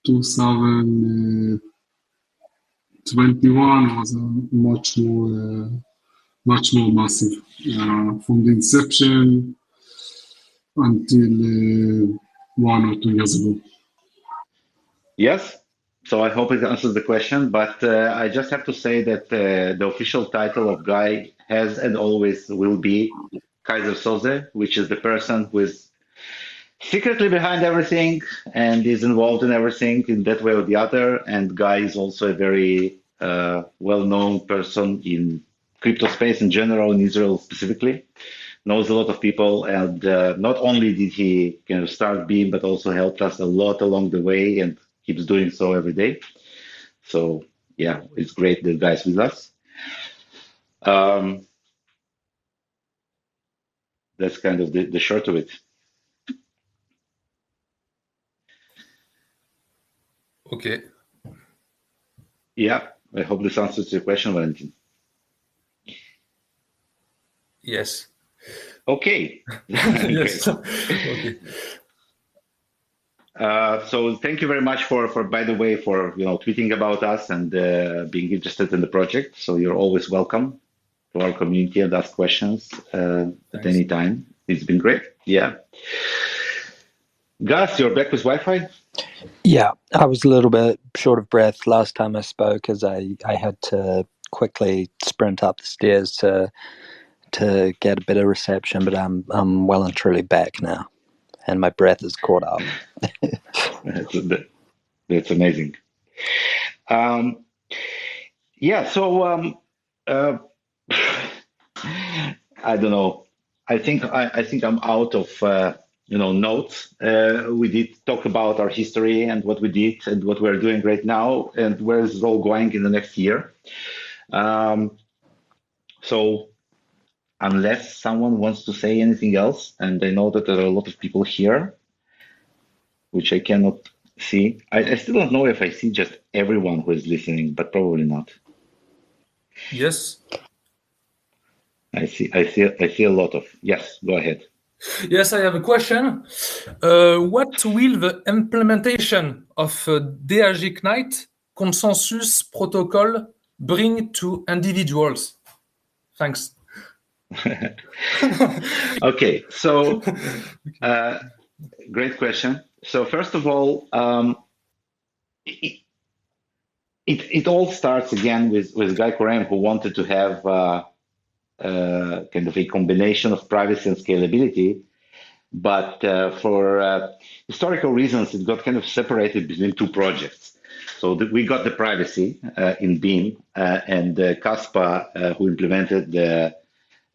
2021 was much more massive. From the inception until 1 or 2 years ago. Yes. So I hope it answers the question, but I just have to say that the official title of Guy has and always will be Kaiser Soze, which is the person who is secretly behind everything and is involved in everything in that way or the other. And Guy is also a very well-known person in crypto space in general, in Israel specifically. Knows a lot of people, and not only did he start Beam, but also helped us a lot along the way and keeps doing so every day. So yeah, it's great that Guy's with us. That's kind of the short of it. Okay. Yeah, I hope this answers your question, Valentin. Yes. Okay. Yes. Okay. So thank you very much for by the way, for tweeting about us and being interested in the project. So you're always welcome to our community and ask questions at any time. It's been great. Yeah. Gus, you're back with Wi-Fi? Yeah, I was a little bit short of breath last time I spoke, as I had to quickly sprint up the stairs to get a bit of reception, but I'm well and truly back now, and my breath is caught up. That's amazing. Yeah, so I don't know. I think I'm out of notes. We did talk about our history and what we did and what we're doing right now and where this is all going in the next year. So unless someone wants to say anything else, and I know that there are a lot of people here, which I cannot see. I still don't know if I see just everyone who is listening, but probably not. Yes. I see a lot of. Yes, go ahead. Yes, I have a question. What will the implementation of DAG-Ignite consensus protocol bring to individuals? Thanks. Okay, so great question. So first of all, it all starts again with Guy Corem, who wanted to have kind of a combination of privacy and scalability. But for historical reasons, it got kind of separated between two projects. So we got the privacy in Beam, and Caspa, who implemented the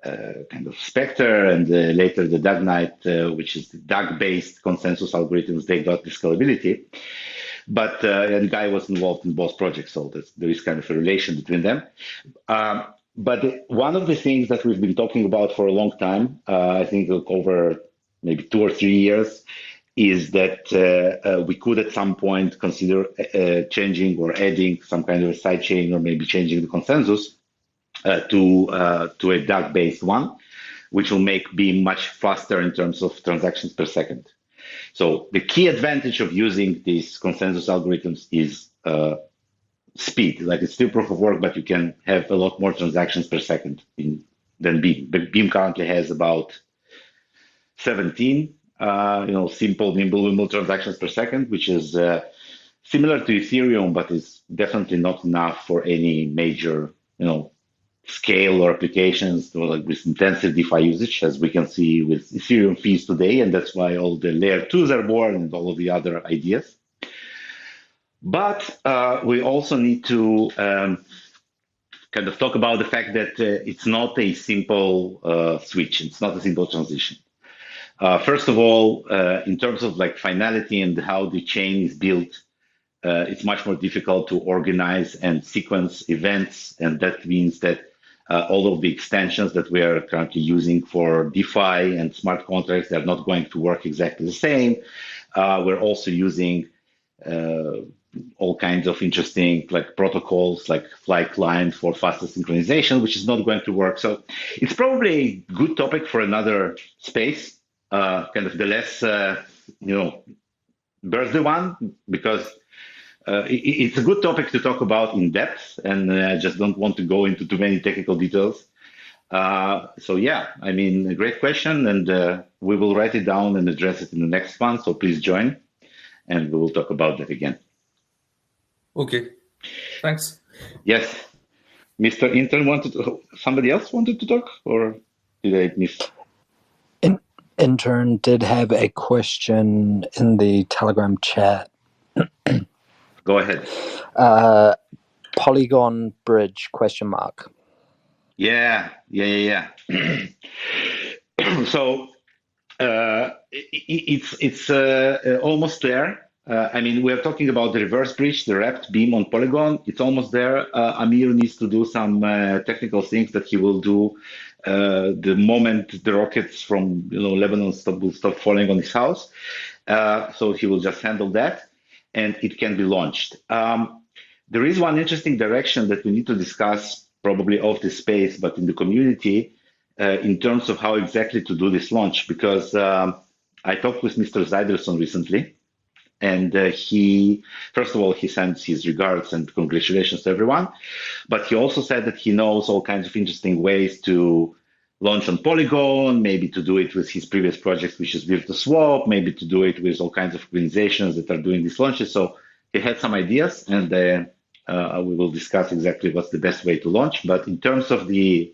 kind of Spectre and later the DAG-Ignite, which is the DAG-based consensus algorithms, they got the scalability. But and Guy was involved in both projects, so there is kind of a relation between them. But one of the things that we've been talking about for a long time, I think over maybe 2 or 3 years, is that we could at some point consider changing or adding some kind of a sidechain or maybe changing the consensus to a DAG-based one, which will make Beam much faster in terms of transactions per second. So the key advantage of using these consensus algorithms is speed. Like it's still proof of work, but you can have a lot more transactions per second than Beam. But Beam currently has about 17, simple nimble transactions per second, which is similar to Ethereum, but is definitely not enough for any major, scale or applications or like with intensive DeFi usage, as we can see with Ethereum fees today. And that's why all the layer 2s are born and all of the other ideas. But we also need to kind of talk about the fact that it's not a simple switch. It's not a simple transition. First of all, in terms of like finality and how the chain is built, it's much more difficult to organize and sequence events. And that means that all of the extensions that we are currently using for DeFi and smart contracts, they're not going to work exactly the same. We're also using all kinds of interesting like protocols like fly client for faster synchronization, which is not going to work. So it's probably a good topic for another space, kind of the less, birthday one, because it's a good topic to talk about in depth, and I just don't want to go into too many technical details. So yeah, I mean, a great question, and we will write it down and address it in the next one. So please join, and we will talk about that again. Okay, thanks. Yes, Mr. Intern somebody else wanted to talk, or did I miss? Intern did have a question in the Telegram chat. Go ahead. Polygon bridge ? Yeah. So it's almost there. I mean, we're talking about the reverse bridge, the wrapped beam on Polygon. It's almost there. Amir needs to do some technical things that he will do the moment the rockets from Lebanon will stop falling on his house. So he will just handle that, and it can be launched. There is one interesting direction that we need to discuss, probably off the space, but in the community, in terms of how exactly to do this launch, because I talked with Mr. Zyderson recently, and first of all, he sends his regards and congratulations to everyone, but he also said that he knows all kinds of interesting ways to launch on Polygon, maybe to do it with his previous project, which is VirtuSwap, maybe to do it with all kinds of organizations that are doing these launches. So he had some ideas, and we will discuss exactly what's the best way to launch. But in terms of the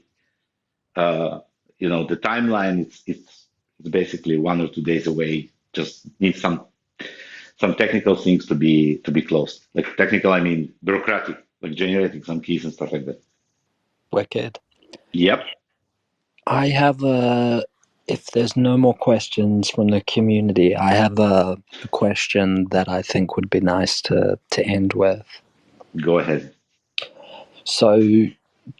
the timeline, it's basically 1 or 2 days away. Just need some technical things to be closed. Like technical, I mean bureaucratic, like generating some keys and stuff like that. Wicked. Yep. I have if there's no more questions from the community, I have a question that I think would be nice to end with. Go ahead. So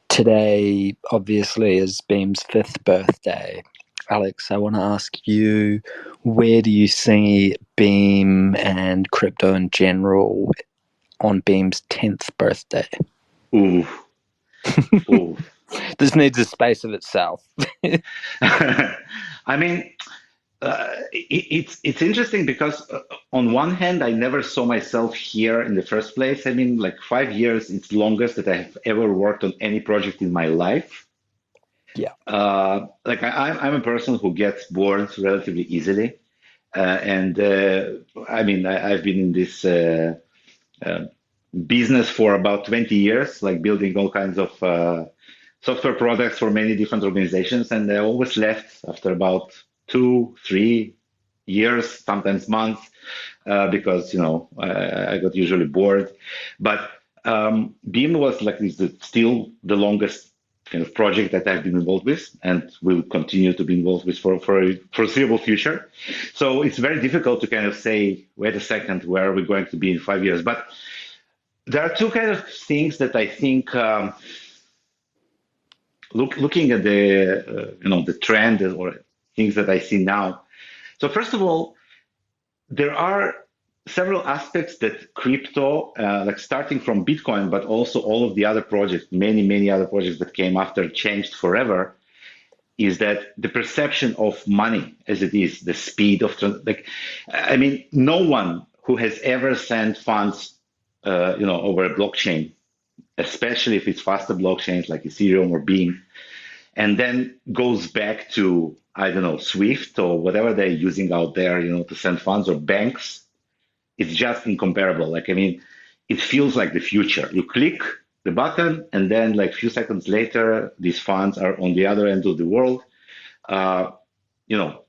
today, obviously, is Beam's 5th birthday. Alex, I want to ask you, where do you see Beam and crypto in general on Beam's 10th birthday? Ooh, Ooh. This needs a space of itself. I mean, it's interesting because on one hand, I never saw myself here in the first place. I mean, like 5 years, it's the longest that I have ever worked on any project in my life. Yeah. Like I'm a person who gets bored relatively easily. And I mean, I've been in this business for about 20 years, like building all kinds of software products for many different organizations. And I always left after about 2, 3 years, sometimes months, because, I got usually bored. But Beam was like still the longest kind of project that I've been involved with and will continue to be involved with for a foreseeable future. So it's very difficult to kind of say, wait a second, where are we going to be in 5 years? But there are two kind of things that I think, looking at the trend or things that I see now. So first of all, there are several aspects that crypto, like starting from Bitcoin, but also all of the other projects, many other projects that came after, changed forever. Is that the perception of money as it is, the speed of, I mean, no one who has ever sent funds, over a blockchain, especially if it's faster blockchains like Ethereum or Beam, and then goes back to, I don't know, Swift or whatever they're using out there, to send funds, or banks. It's just incomparable. Like, I mean, it feels like the future. You click the button, and then like a few seconds later, these funds are on the other end of the world.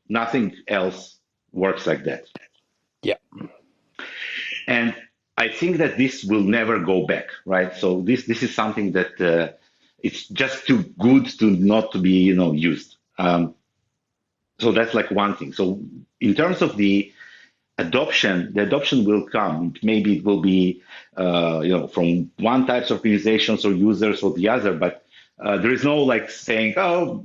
Nothing else works like that. Yeah. And I think that this will never go back, right? So this is something that it's just too good to not to be, used. So that's like one thing. So in terms of the adoption will come. Maybe it will be, from one type of organizations or users or the other, but there is no like saying, oh,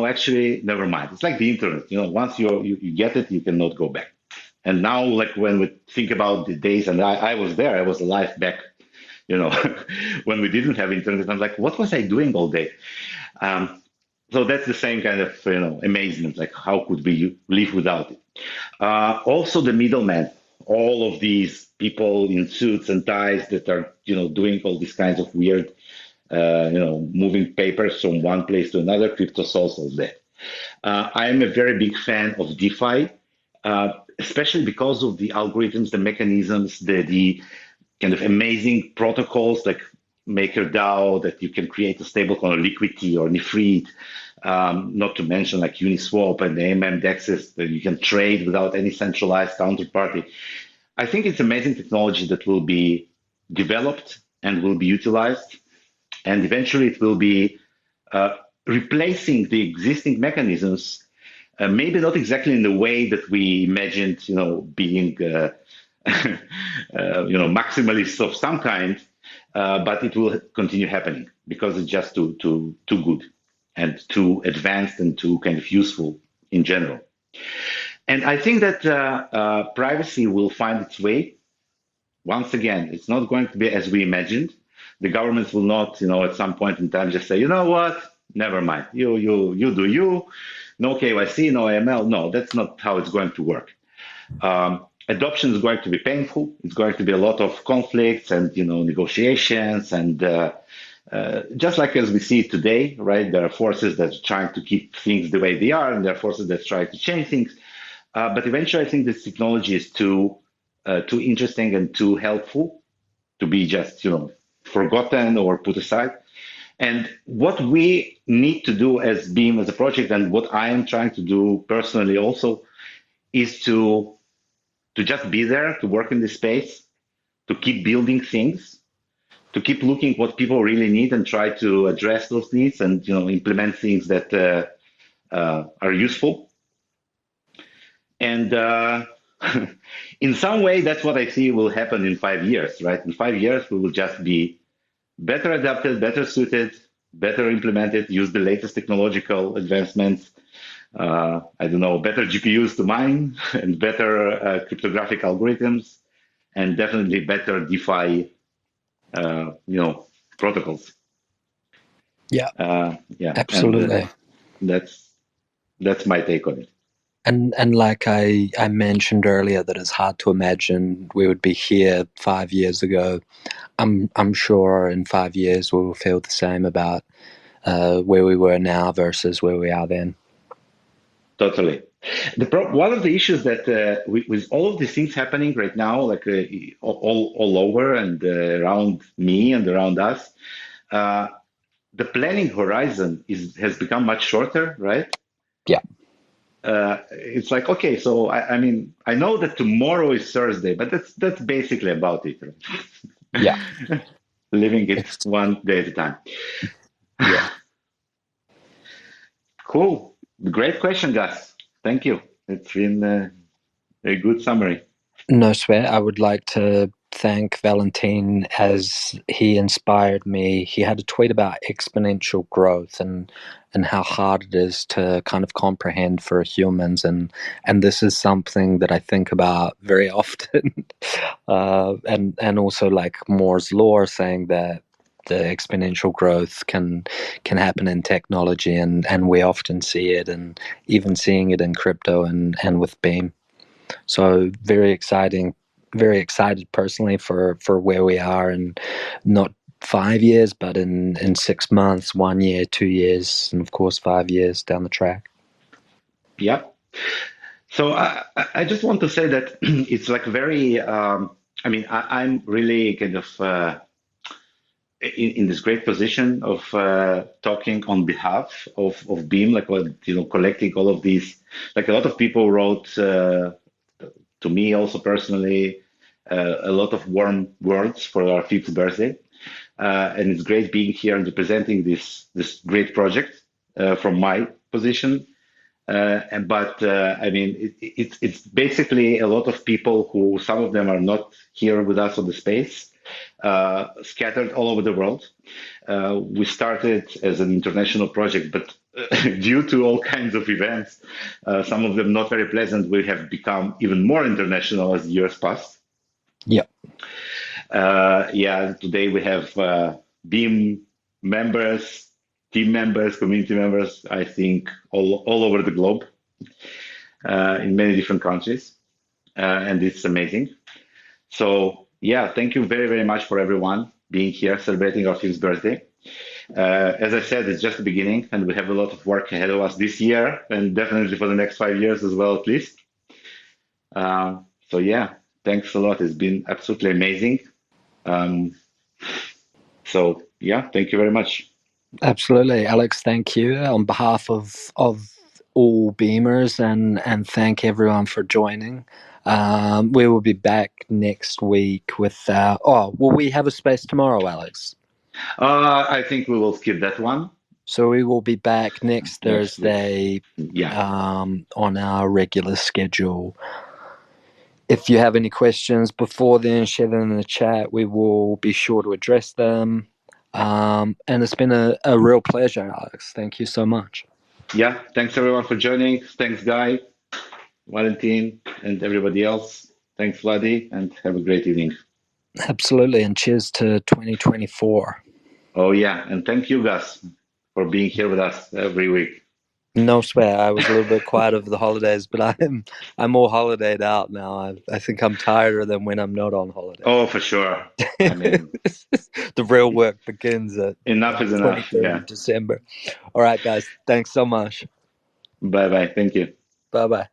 actually, never mind. It's like the internet. Once you get it, you cannot go back. And now, like when we think about the days, and I was there, I was alive back, when we didn't have internet. I'm like, what was I doing all day? So that's the same kind of, amazement. Like, how could we live without it? Also, the middleman, all of these people in suits and ties that are, doing all these kinds of weird, moving papers from one place to another. Crypto solves all that. I am a very big fan of DeFi, especially because of the algorithms, the mechanisms, the kind of amazing protocols like MakerDAO that you can create a stablecoin or Liquidity or Nifrit. Not to mention like Uniswap and the DEXs that you can trade without any centralized counterparty. I think it's amazing technology that will be developed and will be utilized, and eventually it will be replacing the existing mechanisms. Maybe not exactly in the way that we imagined, being, maximalists of some kind, but it will continue happening because it's just too good and too advanced and too kind of useful in general. And I think that privacy will find its way. Once again, it's not going to be as we imagined. The governments will not, at some point in time just say, you know what, never mind, you do you, no KYC, no AML. No, that's not how it's going to work. Adoption is going to be painful. It's going to be a lot of conflicts and, negotiations and just like as we see today, right? There are forces that are trying to keep things the way they are, and there are forces that try to change things. But eventually, I think this technology is too interesting and too helpful to be just, forgotten or put aside. And what we need to do as Beam, as a project, and what I am trying to do personally also, is to just be there, to work in this space, to keep building things, to keep looking what people really need and try to address those needs and, implement things that are useful. And in some way, that's what I see will happen in 5 years, right? In 5 years, we will just be better adapted, better suited, better implemented, use the latest technological advancements, better GPUs to mine and better cryptographic algorithms, and definitely better DeFi, protocols. Yeah, Yeah, absolutely. and that's my take on it. And like I mentioned earlier, that it's hard to imagine we would be here 5 years ago. I'm sure in 5 years we will feel the same about where we were now versus where we are then. Totally. One of the issues that with all of these things happening right now, like all over and around me and around us, the planning horizon has become much shorter, right? Yeah. It's like, okay, so I mean, I know that tomorrow is Thursday, but that's basically about it. Right? Yeah. Living it one day at a time. Yeah. Cool. Great question, Gus. Thank you. It's been a good summary. No sweat. I would like to thank Valentin as he inspired me. He had a tweet about exponential growth and how hard it is to kind of comprehend for humans, and this is something that I think about very often. And also like Moore's law, saying that the exponential growth can happen in technology, and we often see it, and even seeing it in crypto and with Beam. So very exciting, very excited personally for where we are, and not 5 years, but in 6 months, 1 year, 2 years, and of course 5 years down the track. Yeah. So I just want to say that it's like very, I mean, I'm really kind of in this great position of talking on behalf of Beam, like, collecting all of these, like a lot of people wrote to me also personally, a lot of warm words for our 5th birthday. And it's great being here and representing this great project from my position. But I mean, it's basically a lot of people who, some of them are not here with us on the space, scattered all over the world. We started as an international project, but due to all kinds of events, some of them not very pleasant, we have become even more international as the years pass. Yeah. Yeah, today we have Beam members, team members, community members, I think all over the globe, in many different countries. And it's amazing. So yeah, thank you very, very much for everyone being here celebrating our 5th birthday. As I said, it's just the beginning, and we have a lot of work ahead of us this year, and definitely for the next 5 years as well, at least. So yeah, thanks a lot. It's been absolutely amazing. So yeah, thank you very much. Absolutely, Alex. Thank you on behalf of all Beamers, and thank everyone for joining. We will be back next week with. Will we have a space tomorrow, Alex? I think we will skip that one. So we will be back next Thursday. Yeah. On our regular schedule. If you have any questions before then, share them in the chat. We will be sure to address them. And it's been a real pleasure, Alex. Thank you so much. Yeah, thanks everyone for joining. Thanks, Guy, Valentin, and everybody else. Thanks, Vladdy, and have a great evening. Absolutely, and cheers to 2024. Oh yeah, and thank you, Gus, for being here with us every week. No swear, I was a little bit quiet over the holidays, but I'm all holidayed out now. I think I'm tireder than when I'm not on holiday. Oh, for sure. I mean, the real work begins at enough is enough. 23rd of December. All right, guys. Thanks so much. Bye-bye. Thank you. Bye-bye.